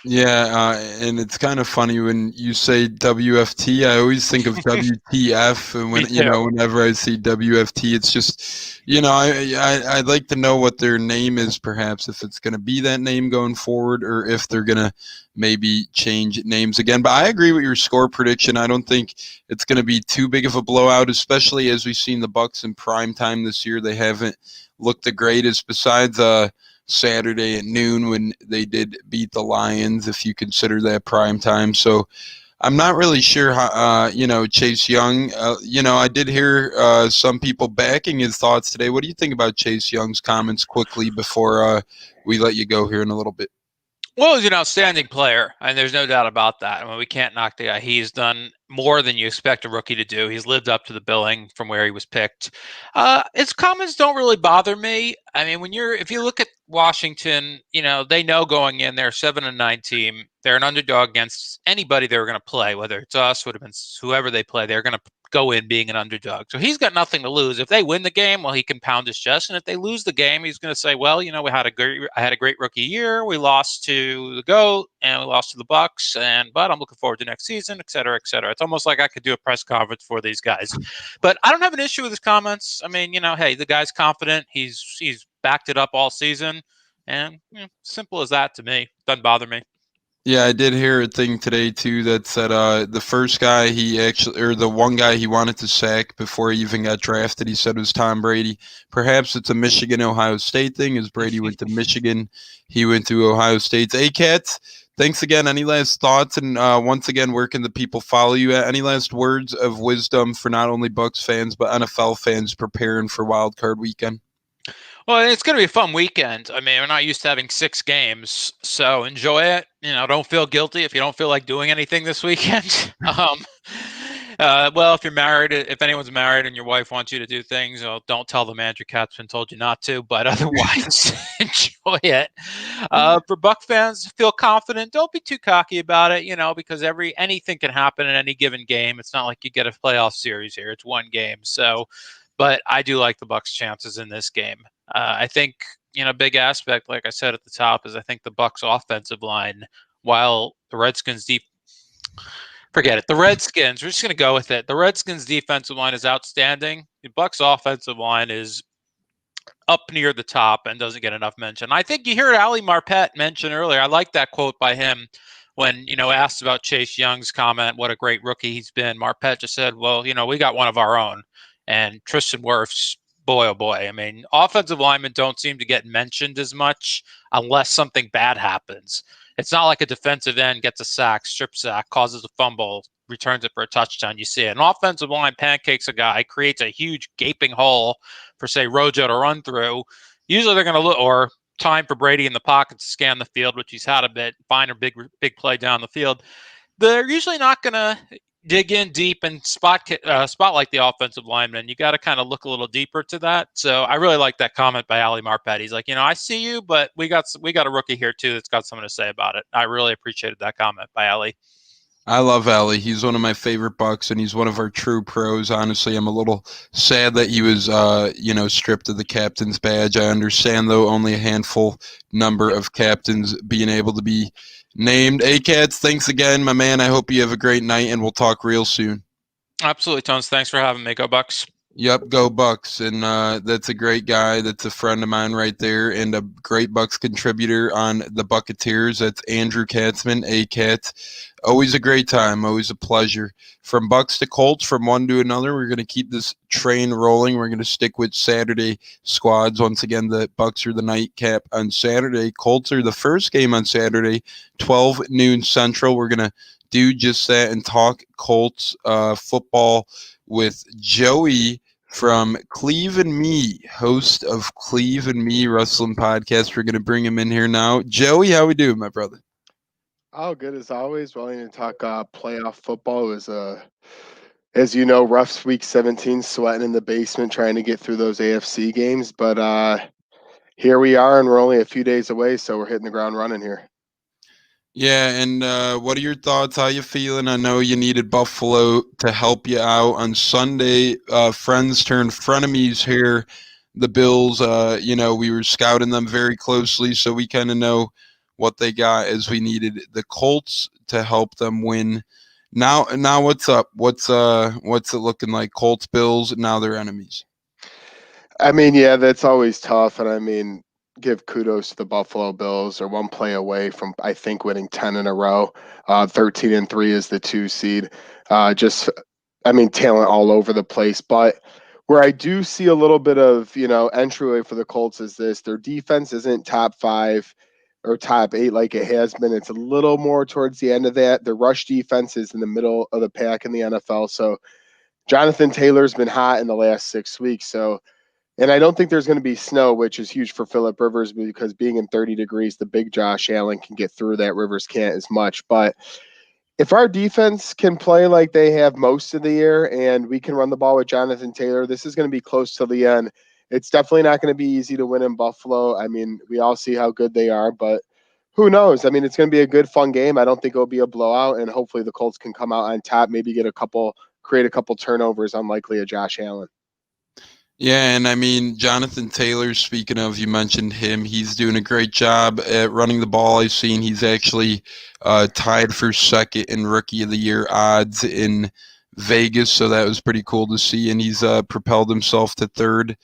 Yeah, and it's kind of funny when you say WFT. I always think of WTF, and whenever I see WFT, it's just I'd like to know what their name is, perhaps if it's going to be that name going forward, or if they're going to maybe change names again. But I agree with your score prediction. I don't think it's going to be too big of a blowout, especially as we've seen the Bucs in prime time this year. They haven't looked the greatest, besides Saturday at noon when they did beat the Lions, if you consider that prime time. So I'm not really sure how, Chase Young. I did hear some people backing his thoughts today. What do you think about Chase Young's comments quickly before we let you go here in a little bit? Well, he's an outstanding player, and there's no doubt about that. I mean, we can't knock the guy. He's done more than you expect a rookie to do. He's lived up to the billing from where he was picked. His comments don't really bother me. I mean, if you look at Washington, they know going in, they're a 7-9 team. They're an underdog against anybody they were going to play, whether it's us, would have been whoever they play. They're going to go in being an underdog. So he's got nothing to lose. If they win the game, well, he can pound his chest. And if they lose the game, he's going to say, well, I had a great rookie year. We lost to the GOAT and we lost to the Bucks, but I'm looking forward to next season, et cetera, et cetera. It's almost like I could do a press conference for these guys. But I don't have an issue with his comments. I mean, hey, the guy's confident. He's backed it up all season. And simple as that to me. Doesn't bother me. Yeah, I did hear a thing today too that said the first guy the one guy he wanted to sack before he even got drafted, he said was Tom Brady. Perhaps it's a Michigan-Ohio State thing, as Brady went to Michigan, he went to Ohio State. Hey, Katz, thanks again. Any last thoughts? And once again, where can the people follow you at? Any last words of wisdom for not only Bucs fans but NFL fans preparing for Wild Card Weekend? Well, it's going to be a fun weekend. I mean, we're not used to having 6 games, so enjoy it. Don't feel guilty if you don't feel like doing anything this weekend. Well, if anyone's married and your wife wants you to do things, don't tell them Andrew Katzman told you not to, but otherwise, enjoy it. For Buck fans, feel confident. Don't be too cocky about it, because anything can happen in any given game. It's not like you get a playoff series here. It's one game. So, but I do like the Bucks' chances in this game. I think, big aspect, like I said at the top, is I think the Bucks' offensive line, while the Redskins forget it. The Redskins, we're just going to go with it. The Redskins' defensive line is outstanding. The Bucks' offensive line is up near the top and doesn't get enough mention. I think you heard Ali Marpet mention earlier. I like that quote by him when, asked about Chase Young's comment, what a great rookie he's been. Marpet just said, well, we got one of our own. And Tristan Wirfs, boy, oh boy. I mean, offensive linemen don't seem to get mentioned as much unless something bad happens. It's not like a defensive end gets a sack, strip sack, causes a fumble, returns it for a touchdown. You see it. An offensive line pancakes a guy, creates a huge gaping hole for, say, Rojo to run through. Usually they're going to look, or time for Brady in the pocket to scan the field, which he's had a bit, find a big play down the field. They're usually not going to dig in deep and spotlight the offensive lineman. You got to kind of look a little deeper to that. So I really like that comment by Ali Marpet. He's like, I see you, but we got a rookie here too that's got something to say about it. I really appreciated that comment by Ali. I love Ali. He's one of my favorite Bucks, and he's one of our true pros. Honestly, I'm a little sad that he was, stripped of the captain's badge. I understand, though, only a handful number of captains being able to be named. Hey, Katz, thanks again, my man. I hope you have a great night, and we'll talk real soon. Absolutely, Tones. Thanks for having me. Go Bucks. Yep, go Bucks. And that's a great guy. That's a friend of mine right there, and a great Bucks contributor on the Buccateers. That's Andrew Katzman, A-Katz. Always a great time. Always a pleasure. From Bucks to Colts, from one to another, we're going to keep this train rolling. We're going to stick with Saturday squads. Once again, the Bucks are the nightcap on Saturday. Colts are the first game on Saturday, 12 noon Central. We're going to do just that and talk Colts football with Joey from Cleve and Me, host of Cleve and Me Wrestling Podcast. We're going to bring him in here now. Joey, how we doing, my brother? Oh, good as always. Willing to talk playoff football. It was as you know, rough week 17, sweating in the basement trying to get through those AFC games. But here we are, and we're only a few days away, so we're hitting the ground running here. Yeah, and what are your thoughts? How you feeling? I know you needed Buffalo to help you out on Sunday. Friends turned frenemies here. The Bills, we were scouting them very closely, so we kind of know what they got as we needed the Colts to help them win. Now what's up? What's it looking like? Colts, Bills, now they're enemies. I mean, yeah, that's always tough, and I mean, give kudos to the Buffalo Bills. They're one play away from, I think, winning 10 in a row. 13-3 is the 2 seed. Talent all over the place. But where I do see a little bit of, entryway for the Colts is this. Their defense isn't top 5. or top 8 like it has been. It's a little more towards the end of that. The rush defense is in the middle of the pack in the NFL. So Jonathan Taylor's been hot in the last 6 weeks. So, and I don't think there's going to be snow, which is huge for Phillip Rivers because being in 30 degrees, the big Josh Allen can get through that. Rivers can't as much. But if our defense can play like they have most of the year and we can run the ball with Jonathan Taylor, this is going to be close to the end. It's definitely not going to be easy to win in Buffalo. I mean, we all see how good they are, but who knows? I mean, it's going to be a good, fun game. I don't think it'll be a blowout, and hopefully the Colts can come out on top, maybe create a couple turnovers, unlikely a Josh Allen. Yeah, and I mean, Jonathan Taylor, speaking of, you mentioned him. He's doing a great job at running the ball. I've seen he's actually tied for second in Rookie of the Year odds in Vegas, so that was pretty cool to see. And he's propelled himself to third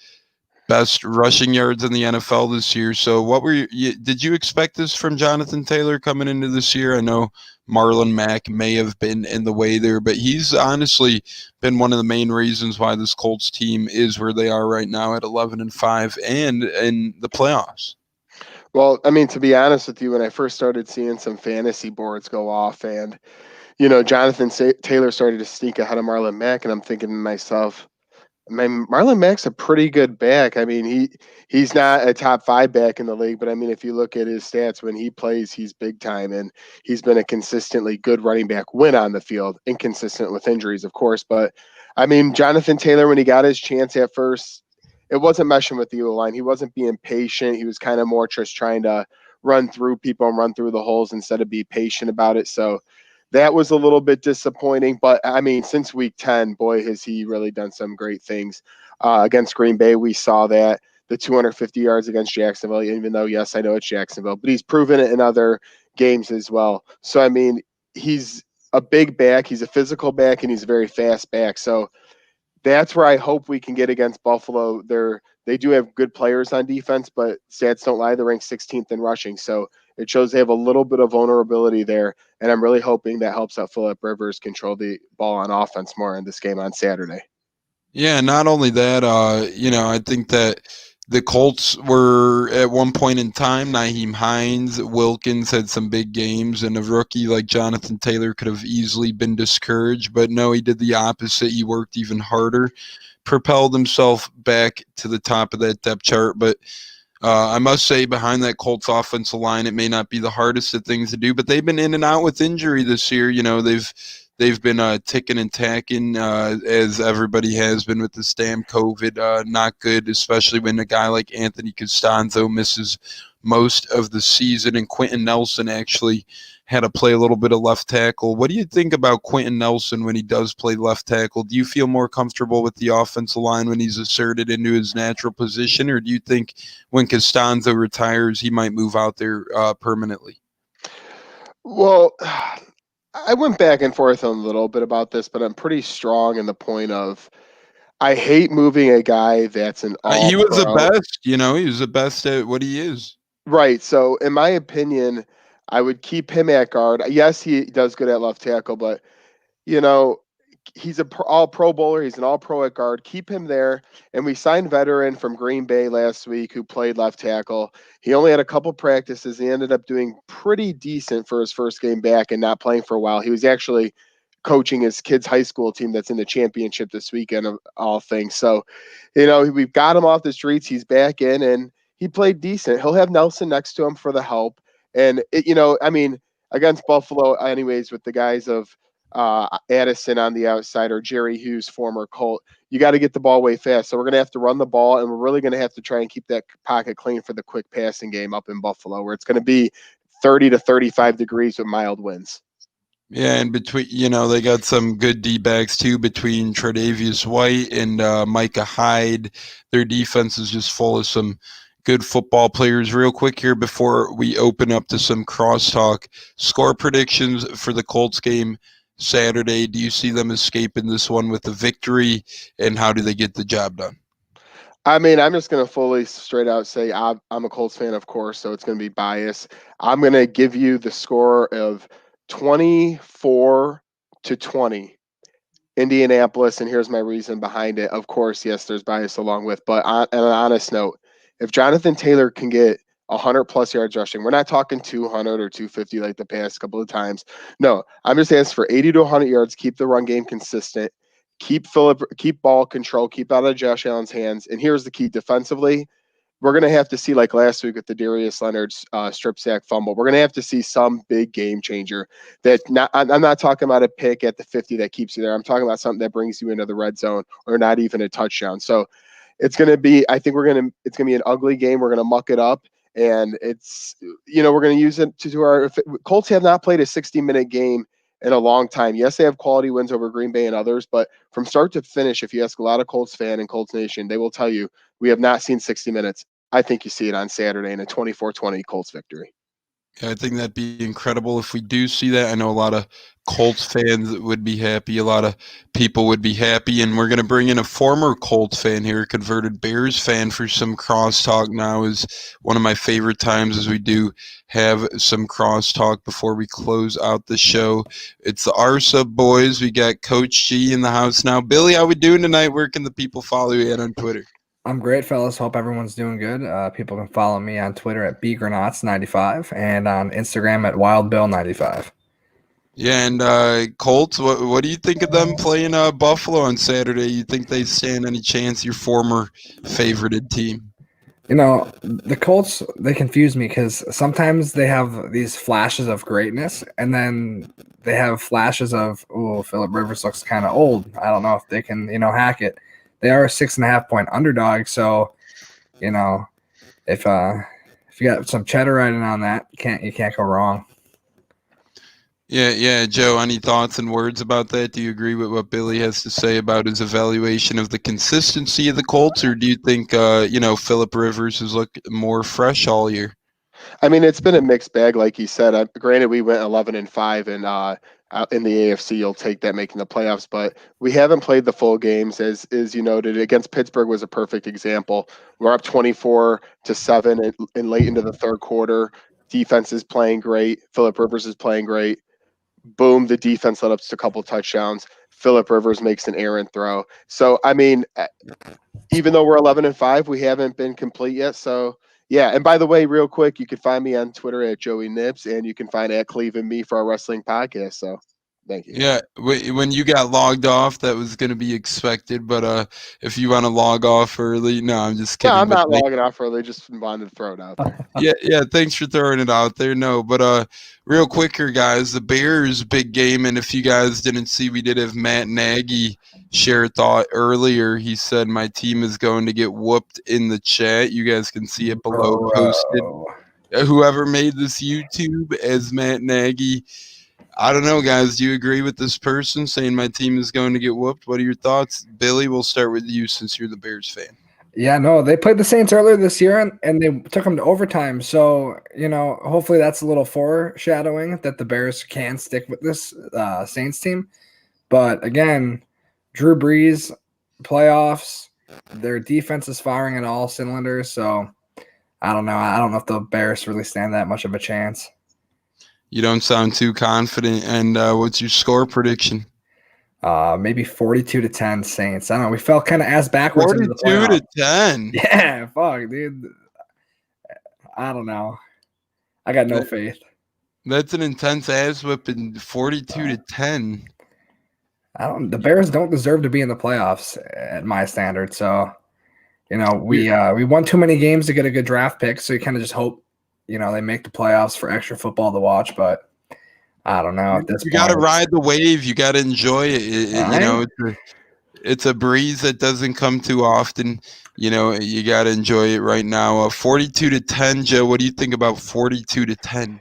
best rushing yards in the NFL this year. So what did you expect this from Jonathan Taylor coming into this year? I know Marlon Mack may have been in the way there, but he's honestly been one of the main reasons why this Colts team is where they are right now at 11-5 and in the playoffs. Well, I mean, to be honest with you, when I first started seeing some fantasy boards go off and, Jonathan Taylor started to sneak ahead of Marlon Mack, and I'm thinking to myself, Marlon Mack's a pretty good back. I mean, he's not a top 5 back in the league, but I mean, if you look at his stats when he plays, he's big time, and he's been a consistently good running back when on the field, inconsistent with injuries, of course. But I mean, Jonathan Taylor, when he got his chance at first, it wasn't meshing with the O-line. He wasn't being patient. He was kind of more just trying to run through people and run through the holes instead of be patient about it. So that was a little bit disappointing, but I mean, since week 10, boy, has he really done some great things. Against Green Bay, we saw that, the 250 yards against Jacksonville, even though, yes, I know it's Jacksonville, but he's proven it in other games as well. So, I mean, he's a big back, he's a physical back, and he's a very fast back. So that's where I hope we can get against Buffalo. They do have good players on defense, but stats don't lie. They're ranked 16th in rushing. So it shows they have a little bit of vulnerability there. And I'm really hoping that helps out Phillip Rivers control the ball on offense more in this game on Saturday. Yeah, not only that, I think that the Colts were at one point in time, Nyheim Hines, Wilkins had some big games, and a rookie like Jonathan Taylor could have easily been discouraged. But no, he did the opposite. He worked even harder, propelled himself back to the top of that depth chart. But I must say, behind that Colts offensive line, it may not be the hardest of things to do, but they've been in and out with injury this year. They've been ticking and tacking, as everybody has been with this damn COVID. Not good, especially when a guy like Anthony Costanzo misses most of the season, and Quentin Nelson actually had to play a little bit of left tackle. What do you think about Quentin Nelson when he does play left tackle? Do you feel more comfortable with the offensive line when he's asserted into his natural position, or do you think when Costanzo retires, he might move out there permanently? Well, I went back and forth a little bit about this, but I'm pretty strong in the point of I hate moving a guy that's an all-pro. He was the best, he was the best at what he is. Right. So, in my opinion, I would keep him at guard. Yes, he does good at left tackle, but he's all Pro Bowler. He's an all pro at guard. Keep him there. And we signed veteran from Green Bay last week who played left tackle. He only had a couple practices. He ended up doing pretty decent for his first game back and not playing for a while. He was actually coaching his kids' high school team that's in the championship this weekend of all things. So, we've got him off the streets. He's back in and he played decent. He'll have Nelson next to him for the help. And, against Buffalo, anyways, with the guys of Addison on the outside or Jerry Hughes, former Colt, you got to get the ball way fast. So we're going to have to run the ball, and we're really going to have to try and keep that pocket clean for the quick passing game up in Buffalo, where it's going to be 30 to 35 degrees with mild winds. Yeah, and between, they got some good D-backs too between Tre'Davious White and Micah Hyde. Their defense is just full of some good football players. Real quick here before we open up to some crosstalk, score predictions for the Colts game Saturday. Do you see them escaping this one with a victory, and how do they get the job done? I mean, I'm just going to fully straight out say I'm a Colts fan, of course, so it's going to be biased. I'm going to give you the score of 24-20 Indianapolis, and here's my reason behind it. Of course, yes, there's bias along with, but on an honest note, if Jonathan Taylor can get 100+ yards rushing. We're not talking 200 or 250 like the past couple of times. No, I'm just asking for 80 to 100 yards. Keep the run game consistent. Keep ball control. Keep out of Josh Allen's hands. And here's the key: defensively, we're going to have to see, like last week with the Darius Leonard's strip sack fumble, we're going to have to see some big game changer. I'm not talking about a pick at the 50 that keeps you there. I'm talking about something that brings you into the red zone or not even a touchdown. So it's going to be, I think it's going to be an ugly game. We're going to muck it up. And it's, we're going to use it to do our – Colts have not played a 60-minute game in a long time. Yes, they have quality wins over Green Bay and others, but from start to finish, if you ask a lot of Colts fan and Colts Nation, they will tell you we have not seen 60 minutes. I think you see it on Saturday in a 24-20 Colts victory. Yeah, I think that'd be incredible if we do see that. I know a lot of Colts fans would be happy. A lot of people would be happy. And we're going to bring in a former Colts fan here, a converted Bears fan, for some crosstalk now. Is one of my favorite times as we do have some crosstalk before we close out the show. It's the Arsa boys. We got Coach G in the house now. Billy, how we doing tonight? Where can the people follow you at on Twitter? I'm great, fellas. Hope everyone's doing good. People can follow me on Twitter at bgranats95 and on Instagram at wildbill95. Yeah, and Colts, what do you think of them playing Buffalo on Saturday? You think they stand any chance, your former favorited team? The Colts, they confuse me because sometimes they have these flashes of greatness, and then they have flashes of, Phillip Rivers looks kind of old. I don't know if they can, hack it. They are a 6.5-point underdog, so if you got some cheddar riding on that, you can't go wrong. Yeah, Joe. Any thoughts and words about that? Do you agree with what Billy has to say about his evaluation of the consistency of the Colts, or do you think Phillip Rivers has looked more fresh all year? I mean, it's been a mixed bag, like you said. Granted, we went 11-5, and in the AFC, you'll take that making the playoffs, but we haven't played the full games, as you noted. Against Pittsburgh was a perfect example. We're up 24-7 and late into the third quarter. Defense is playing great. Phillip Rivers is playing great. Boom, the defense led up to a couple touchdowns. Phillip Rivers makes an errant throw. So, I mean, even though we're 11-5, we haven't been complete yet. So, yeah. And by the way, real quick, you can find me on Twitter at Joey Nips, and you can find at Cleve and me for our wrestling podcast. So, thank you. Yeah, when you got logged off, that was going to be expected. But if you want to log off early, no, I'm just kidding. No, I'm not logging off early. Just wanted to throw it out there. Yeah. Thanks for throwing it out there. No, but real quick here, guys, the Bears big game, and if you guys didn't see, we did have Matt Nagy share a thought earlier. He said my team is going to get whooped in the chat. You guys can see it below posted. Whoever made this YouTube as Matt Nagy. I don't know, guys. Do you agree with this person saying my team is going to get whooped? What are your thoughts? Billy, we'll start with you since you're the Bears fan. Yeah, no, they played the Saints earlier this year, and they took them to overtime. So, hopefully that's a little foreshadowing that the Bears can stick with this Saints team. But again, Drew Brees, playoffs, their defense is firing at all cylinders. So, I don't know. I don't know if the Bears really stand that much of a chance. You don't sound too confident. And what's your score prediction? Maybe 42-10 Saints. I don't know. We fell kind of ass backwards into the playoffs. 42-10. Yeah, fuck, dude. I don't know. I got no faith. That's an intense ass whipping. 42-10. The Bears don't deserve to be in the playoffs at my standard. So, we won too many games to get a good draft pick. So you kind of just hope, they make the playoffs for extra football to watch, but I don't know. At this you got to ride the wave. You got to enjoy it. It's a breeze that doesn't come too often. You got to enjoy it right now. 42-10, Joe. What do you think about 42-10?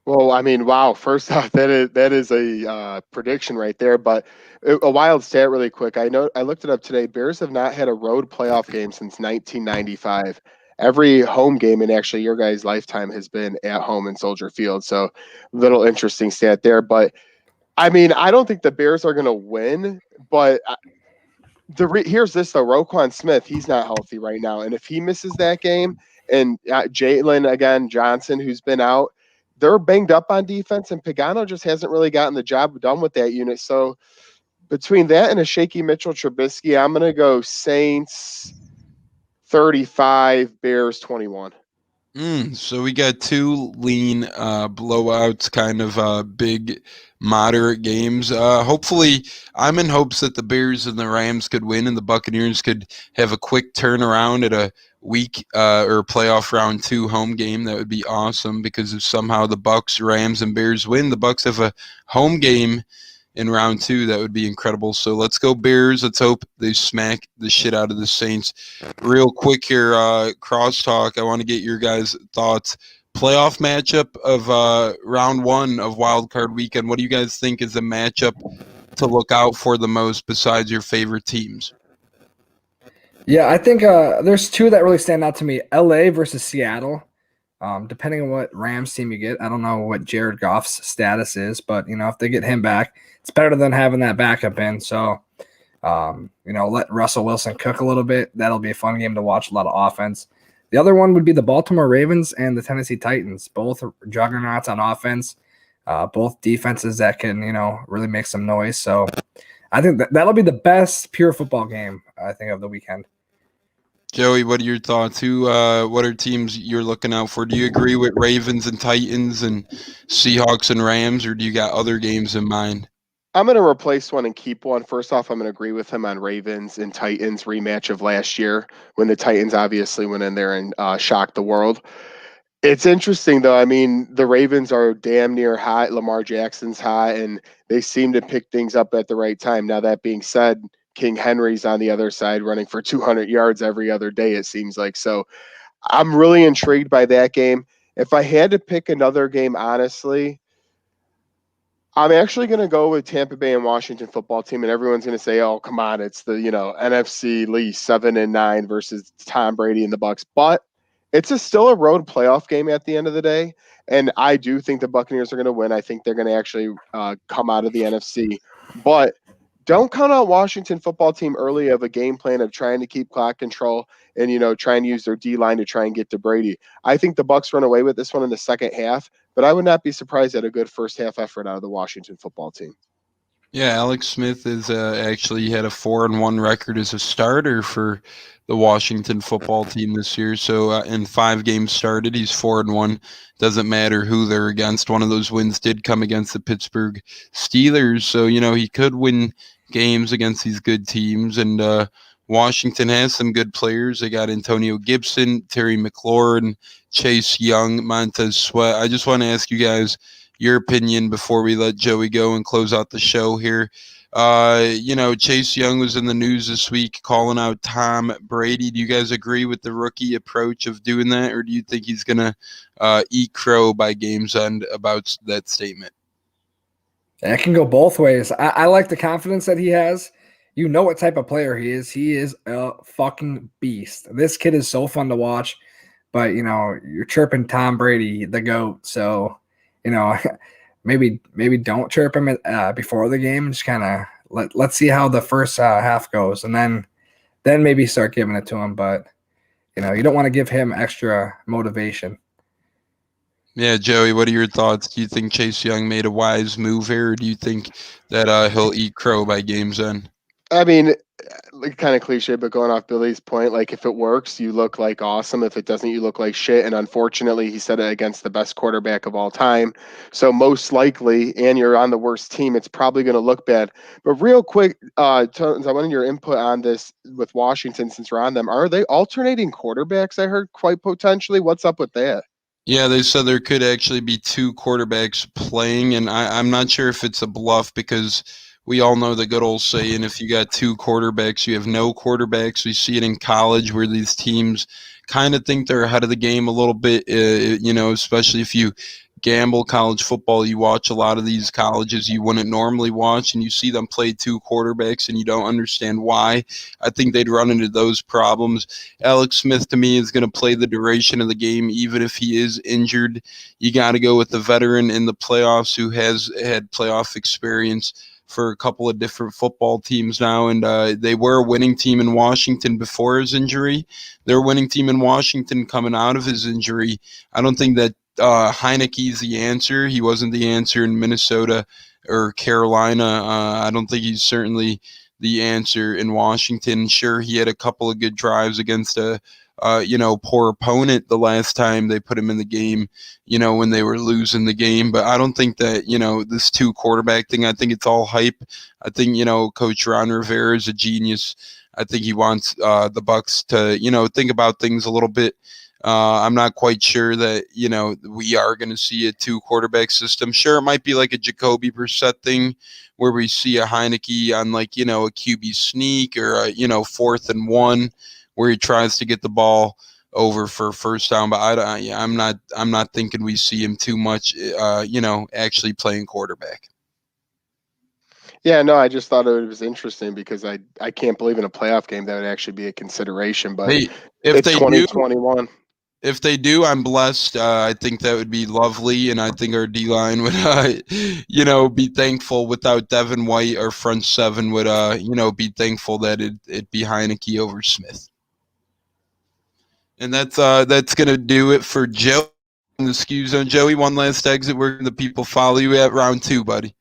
Well, I mean, wow. First off, that is a prediction right there. But a wild stat, really quick. I looked it up today. Bears have not had a road playoff game since 1995. Every home game in actually your guys' lifetime has been at home in Soldier Field. So, little interesting stat there. But I mean, I don't think the Bears are going to win. But here's this though: Roquan Smith, he's not healthy right now, and if he misses that game, and Jalen again Johnson, who's been out, they're banged up on defense, and Pagano just hasn't really gotten the job done with that unit. So, between that and a shaky Mitchell Trubisky, I'm going to go Saints 35, Bears 21. So we got two lean blowouts, kind of big, moderate games. Hopefully, I'm in hopes that the Bears and the Rams could win and the Buccaneers could have a quick turnaround at a week or playoff round 2 home game. That would be awesome because if somehow the Bucks, Rams, and Bears win, the Bucks have a home game in round 2. That would be incredible. So let's go Bears. Let's hope they smack the shit out of the Saints. Real quick here, crosstalk. I want to get your guys' thoughts. Playoff matchup of round 1 of Wild Card Weekend. What do you guys think is the matchup to look out for the most besides your favorite teams? Yeah, I think there's two that really stand out to me. LA versus Seattle. Depending on what Rams team you get, I don't know what Jared Goff's status is, but if they get him back, it's better than having that backup in. So, let Russell Wilson cook a little bit. That'll be a fun game to watch. A lot of offense. The other one would be the Baltimore Ravens and the Tennessee Titans. Both juggernauts on offense. Both defenses that can really make some noise. So, I think that'll be the best pure football game I think of the weekend. Joey, what are your thoughts? What are teams you're looking out for? Do you agree with Ravens and Titans and Seahawks and Rams, or do you got other games in mind? I'm going to replace one and keep one. First off, I'm going to agree with him on Ravens and Titans rematch of last year when the Titans obviously went in there and shocked the world. It's interesting, though. I mean, the Ravens are damn near hot. Lamar Jackson's hot, and they seem to pick things up at the right time. Now, that being said, King Henry's on the other side running for 200 yards every other day, it seems like. So I'm really intrigued by that game. If I had to pick another game, honestly, I'm actually going to go with Tampa Bay and Washington football team, and everyone's going to say, "Oh, come on, it's the NFC least 7-9 versus Tom Brady and the Bucks." But it's still a road playoff game at the end of the day, and I do think the Buccaneers are going to win. I think they're going to actually come out of the NFC, but don't count out Washington football team early of a game plan of trying to keep clock control and try and use their D line to try and get to Brady. I think the Bucks run away with this one in the second half, but I would not be surprised at a good first half effort out of the Washington football team. Yeah, Alex Smith is actually had a 4-1 record as a starter for the Washington football team this year. So in 5 games started, he's 4-1. Doesn't matter who they're against. One of those wins did come against the Pittsburgh Steelers. So he could win games against these good teams. And Washington has some good players. They got Antonio Gibson, Terry McLaurin, Chase Young, Montez Sweat. I just want to ask you guys your opinion before we let Joey go and close out the show here. Chase Young was in the news this week calling out Tom Brady. Do you guys agree with the rookie approach of doing that, or do you think he's going to eat crow by game's end about that statement? It can go both ways. I like the confidence that he has. You know what type of player he is. He is a fucking beast. This kid is so fun to watch, but, you're chirping Tom Brady, the GOAT, so maybe don't chirp him before the game. Just kind of let's see how the first half goes, and then maybe start giving it to him. But you don't want to give him extra motivation. Yeah, Joey, what are your thoughts? Do you think Chase Young made a wise move here, or do you think that he'll eat crow by game's end? I mean, kind of cliche, but going off Billy's point, like if it works, you look like awesome. If it doesn't, you look like shit. And unfortunately, he said it against the best quarterback of all time. So most likely, and you're on the worst team, it's probably going to look bad. But real quick, Tones, I wanted your input on this with Washington since we're on them. Are they alternating quarterbacks? I heard quite potentially. What's up with that? Yeah, they said there could actually be 2 quarterbacks playing, and I'm not sure if it's a bluff because we all know the good old saying, if you got 2 quarterbacks, you have no quarterbacks. We see it in college where these teams kind of think they're ahead of the game a little bit, especially if you gamble college football. You watch a lot of these colleges you wouldn't normally watch, and you see them play 2 quarterbacks, and you don't understand why. I think they'd run into those problems. Alex Smith, to me, is going to play the duration of the game, even if he is injured. You got to go with the veteran in the playoffs who has had playoff experience for a couple of different football teams now, and they were a winning team in Washington before his injury. They're a winning team in Washington coming out of his injury. I don't think that Heineke's the answer. He wasn't the answer in Minnesota or Carolina. I don't think he's certainly the answer in Washington. Sure, he had a couple of good drives against a poor opponent the last time they put him in the game, when they were losing the game. But I don't think that, this 2 quarterback thing, I think it's all hype. I think, Coach Ron Rivera is a genius. I think he wants the Bucks to, think about things a little bit. I'm not quite sure that, we are going to see a 2 quarterback system. Sure, it might be like a Jacoby Brissett thing where we see a Heineke on like, a QB sneak or a, 4th and 1 where he tries to get the ball over for first down. But I'm not thinking we see him too much, actually playing quarterback. Yeah, no, I just thought it was interesting because I can't believe in a playoff game that would actually be a consideration. But Hey, if it's they 2021. If they do, I'm blessed. I think that would be lovely, and I think our D-line would, be thankful. Without Devin White, our front 7 would, be thankful that it'd be Heineke over Smith. And that's gonna do it for Joe in the Skew Zone. Joey, one last exit. Where can the people follow you at round 2, buddy?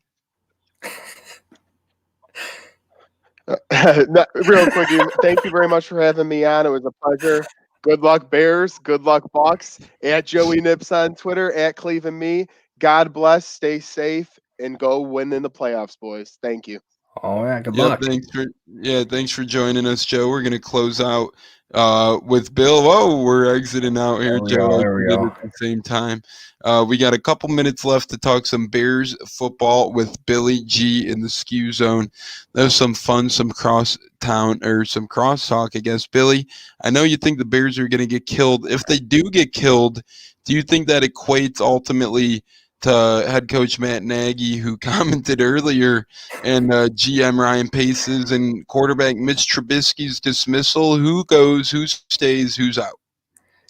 Real quick, thank you very much for having me on. It was a pleasure. Good luck, Bears. Good luck, Bucks. At Joey Nips on Twitter, at Cleve and me. God bless. Stay safe and go win in the playoffs, boys. Thank you. Oh yeah, good luck. Thanks for joining us, Joe. We're gonna close out with Bill. Whoa, we're exiting out here, Joe. There we go. At the same time. We got a couple minutes left to talk some Bears football with Billy G in the Skew Zone. That was some fun, some crosstalk, I guess. Billy, I know you think the Bears are gonna get killed. If they do get killed, do you think that equates ultimately to head coach Matt Nagy, who commented earlier, and GM Ryan Pace's and quarterback Mitch Trubisky's dismissal? Who goes, who stays, who's out?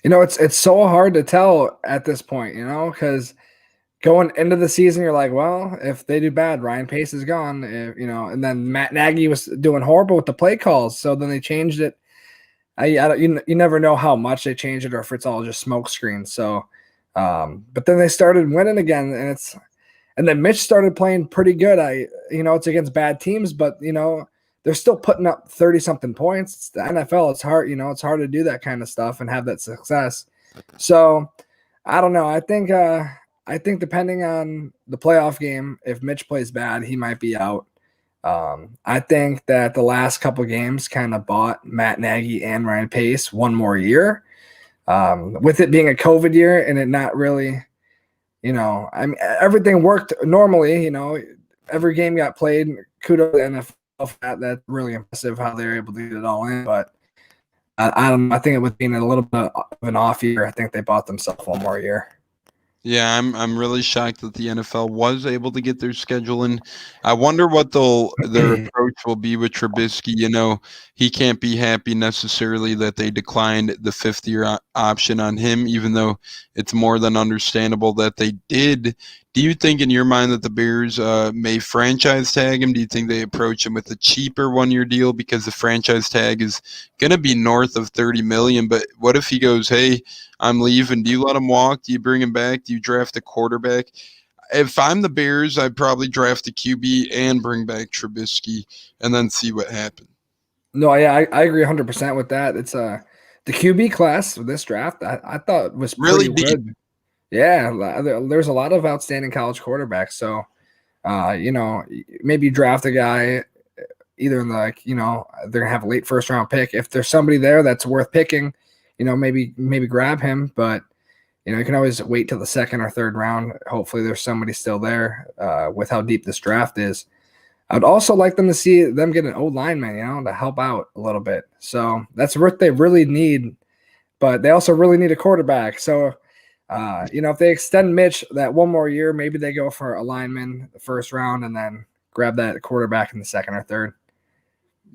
It's so hard to tell at this point, because going into the season, you're like, well, if they do bad, Ryan Pace is gone, and then Matt Nagy was doing horrible with the play calls, so then they changed it. You never know how much they changed it or if it's all just smoke screens. So, but then they started winning again, and then Mitch started playing pretty good. It's against bad teams, but they're still putting up 30-something points. It's the NFL. It's hard, it's hard to do that kind of stuff and have that success. So I don't know. I think depending on the playoff game, if Mitch plays bad, he might be out. I think that the last couple games kind of bought Matt Nagy and Ryan Pace one more year. With it being a COVID year and it not really, everything worked normally, every game got played. Kudos to the NFL for that. That's really impressive how they were able to get it all in. But I don't know. I think it was being a little bit of an off year. I think they bought themselves one more year. Yeah, I'm really shocked that the NFL was able to get their schedule in. I wonder what their approach will be with Trubisky. He can't be happy necessarily that they declined the 5th-year option on him, even though it's more than understandable that they did. Do you think in your mind that the Bears may franchise tag him? Do you think they approach him with a cheaper 1-year deal because the franchise tag is going to be north of $30 million? But what if he goes, hey, I'm leaving. Do you let him walk? Do you bring him back? Do you draft a quarterback? If I'm the Bears, I'd probably draft a QB and bring back Trubisky and then see what happens. No, yeah, I agree 100% with that. It's the QB class of this draft I thought was pretty really good. Deep. Yeah, there's a lot of outstanding college quarterbacks. So, maybe draft a guy either in they're gonna have a late 1st-round pick. If there's somebody there that's worth picking, maybe grab him, but you can always wait till the 2nd or 3rd round. Hopefully there's somebody still there with how deep this draft is. I'd also like them to see them get an O-lineman, to help out a little bit. So that's what they really need, but they also really need a quarterback. So, if they extend Mitch that one more year, maybe they go for a lineman the 1st round and then grab that quarterback in the 2nd or 3rd.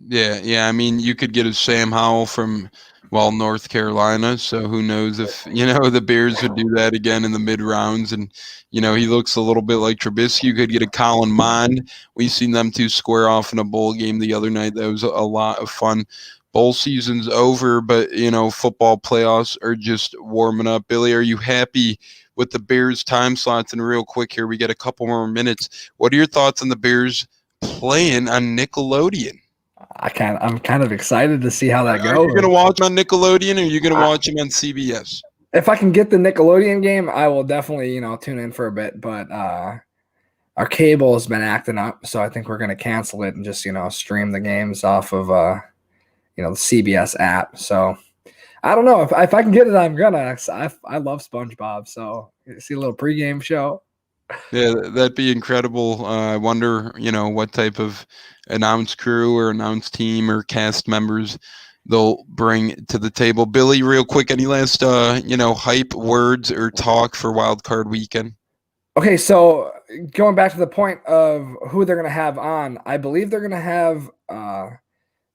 Yeah. I mean, you could get a Sam Howell from North Carolina. So who knows if, the Bears would do that again in the mid rounds. And, he looks a little bit like Trubisky. You could get a Colin Mond. We've seen them 2 square off in a bowl game the other night. That was a lot of fun. Bowl season's over, but, football playoffs are just warming up. Billy, are you happy with the Bears time slots? And real quick here, we got a couple more minutes. What are your thoughts on the Bears playing on Nickelodeon? I'm kind of excited to see how that Are goes. you going to watch him on Nickelodeon, or are you going to watch him on CBS? If I can get the Nickelodeon game, I will definitely, tune in for a bit. But our cable has been acting up, so I think we're going to cancel it and just, stream the games off of, the CBS app. So I don't know if I can get it, I'm gonna. I love SpongeBob, so see a little pregame show. Yeah, that'd be incredible. I wonder, what type of announce crew or announce team or cast members they'll bring to the table. Billy, real quick, any last, hype words or talk for Wild Card Weekend? Okay, so going back to the point of who they're gonna have on, I believe they're gonna have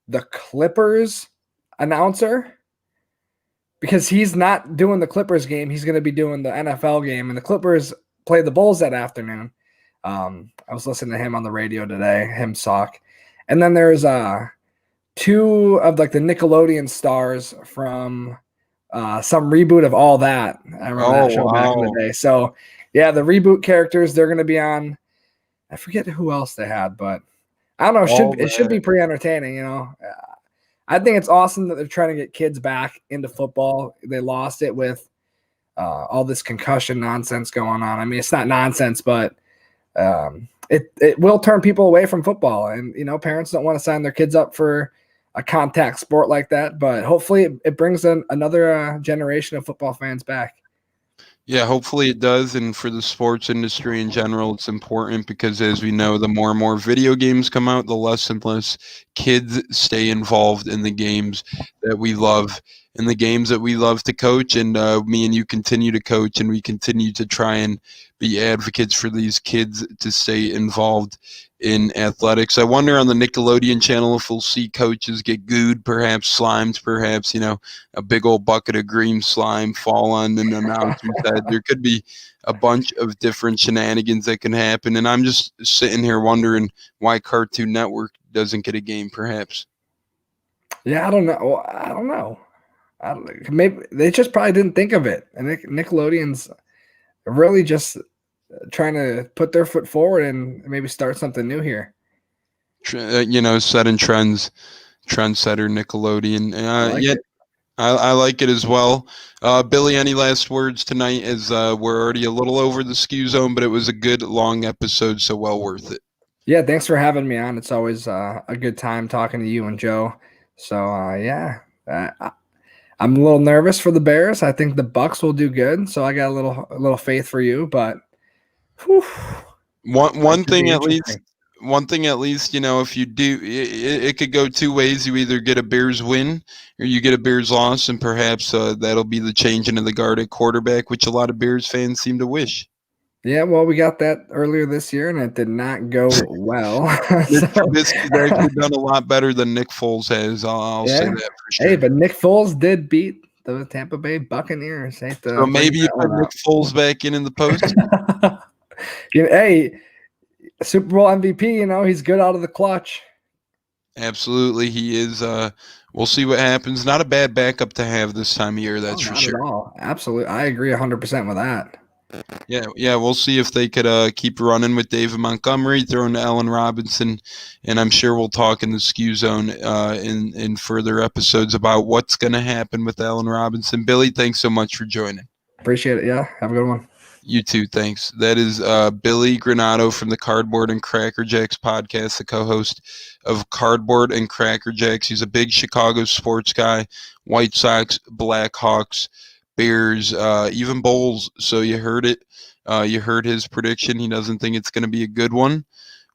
the Clippers announcer, because he's not doing the Clippers game. He's going to be doing the NFL game, and the Clippers play the Bulls that afternoon. I was listening to him on the radio today, him talk. And then there's two of like the Nickelodeon stars from some reboot of All That. I remember that show back in the day. So yeah, the reboot characters, they're going to be on. I forget who else they had, but I don't know. It should be pretty entertaining, I think it's awesome that they're trying to get kids back into football. They lost it with all this concussion nonsense going on. I mean, it's not nonsense, but it will turn people away from football. And, parents don't want to sign their kids up for a contact sport like that. But hopefully it brings another generation of football fans back. Yeah, hopefully it does. And for the sports industry in general, it's important because, as we know, the more and more video games come out, the less and less kids stay involved in the games that we love, in the games that we love to coach. And me and you continue to coach, and we continue to try and be advocates for these kids to stay involved in athletics. I wonder on the Nickelodeon channel if we'll see coaches get gooed, perhaps slimed, perhaps, a big old bucket of green slime fall on an announcer's head. There could be a bunch of different shenanigans that can happen. And I'm just sitting here wondering why Cartoon Network doesn't get a game, perhaps. Yeah, I don't know. Maybe they just probably didn't think of it. And Nickelodeon's really just trying to put their foot forward and maybe start something new here. Setting trends, trendsetter Nickelodeon. I like it as well. Billy, any last words tonight? As we're already a little over the Skew Zone, but it was a good long episode, so well worth it. Yeah, thanks for having me on. It's always a good time talking to you and Joe. So I'm a little nervous for the Bears. I think the Bucks will do good, so I got a little faith for you. But one thing at least, if you do, it could go two ways. You either get a Bears win or you get a Bears loss, and perhaps that'll be the changing of the guard at quarterback, which a lot of Bears fans seem to wish. Yeah, well, we got that earlier this year, and it did not go well. This has actually done a lot better than Nick Foles has. I'll say that for sure. Hey, but Nick Foles did beat the Tampa Bay Buccaneers. So maybe you put Nick Foles back in the post. Hey, Super Bowl MVP, he's good out of the clutch. Absolutely, he is. We'll see what happens. Not a bad backup to have this time of year, that's for sure. Not at all. Absolutely. I agree 100% with that. Yeah, we'll see if they could keep running with David Montgomery, throwing to Allen Robinson, and I'm sure we'll talk in the Skew Zone in further episodes about what's going to happen with Allen Robinson. Billy, thanks so much for joining. Appreciate it. Yeah, have a good one. You too, thanks. That is Billy Granato from the Cardboard and Cracker Jacks podcast, the co-host of Cardboard and Cracker Jacks. He's a big Chicago sports guy, White Sox, Blackhawks, Bears, even Bulls. So you heard it. You heard his prediction. He doesn't think it's going to be a good one.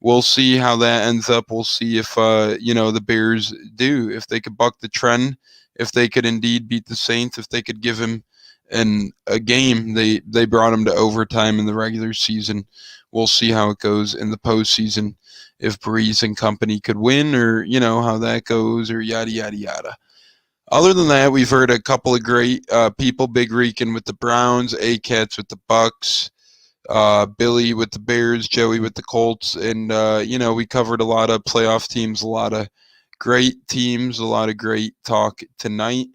We'll see how that ends up. We'll see if, the Bears do, if they could buck the trend, if they could indeed beat the Saints, if they could give him a game. They brought him to overtime in the regular season. We'll see how it goes in the postseason, if Breeze and company could win, or, how that goes, or yada, yada, yada. Other than that, we've heard a couple of great people. Big Rican with the Browns, Katz with the Bucks, Billy with the Bears, Joey with the Colts. And, we covered a lot of playoff teams, a lot of great teams, a lot of great talk tonight.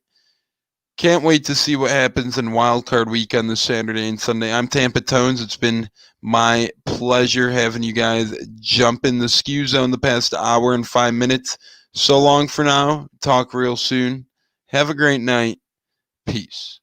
Can't wait to see what happens in Wild Card Weekend this Saturday and Sunday. I'm Tampa Tones. It's been my pleasure having you guys jump in the Skew Zone the past hour and 5 minutes. So long for now. Talk real soon. Have a great night. Peace.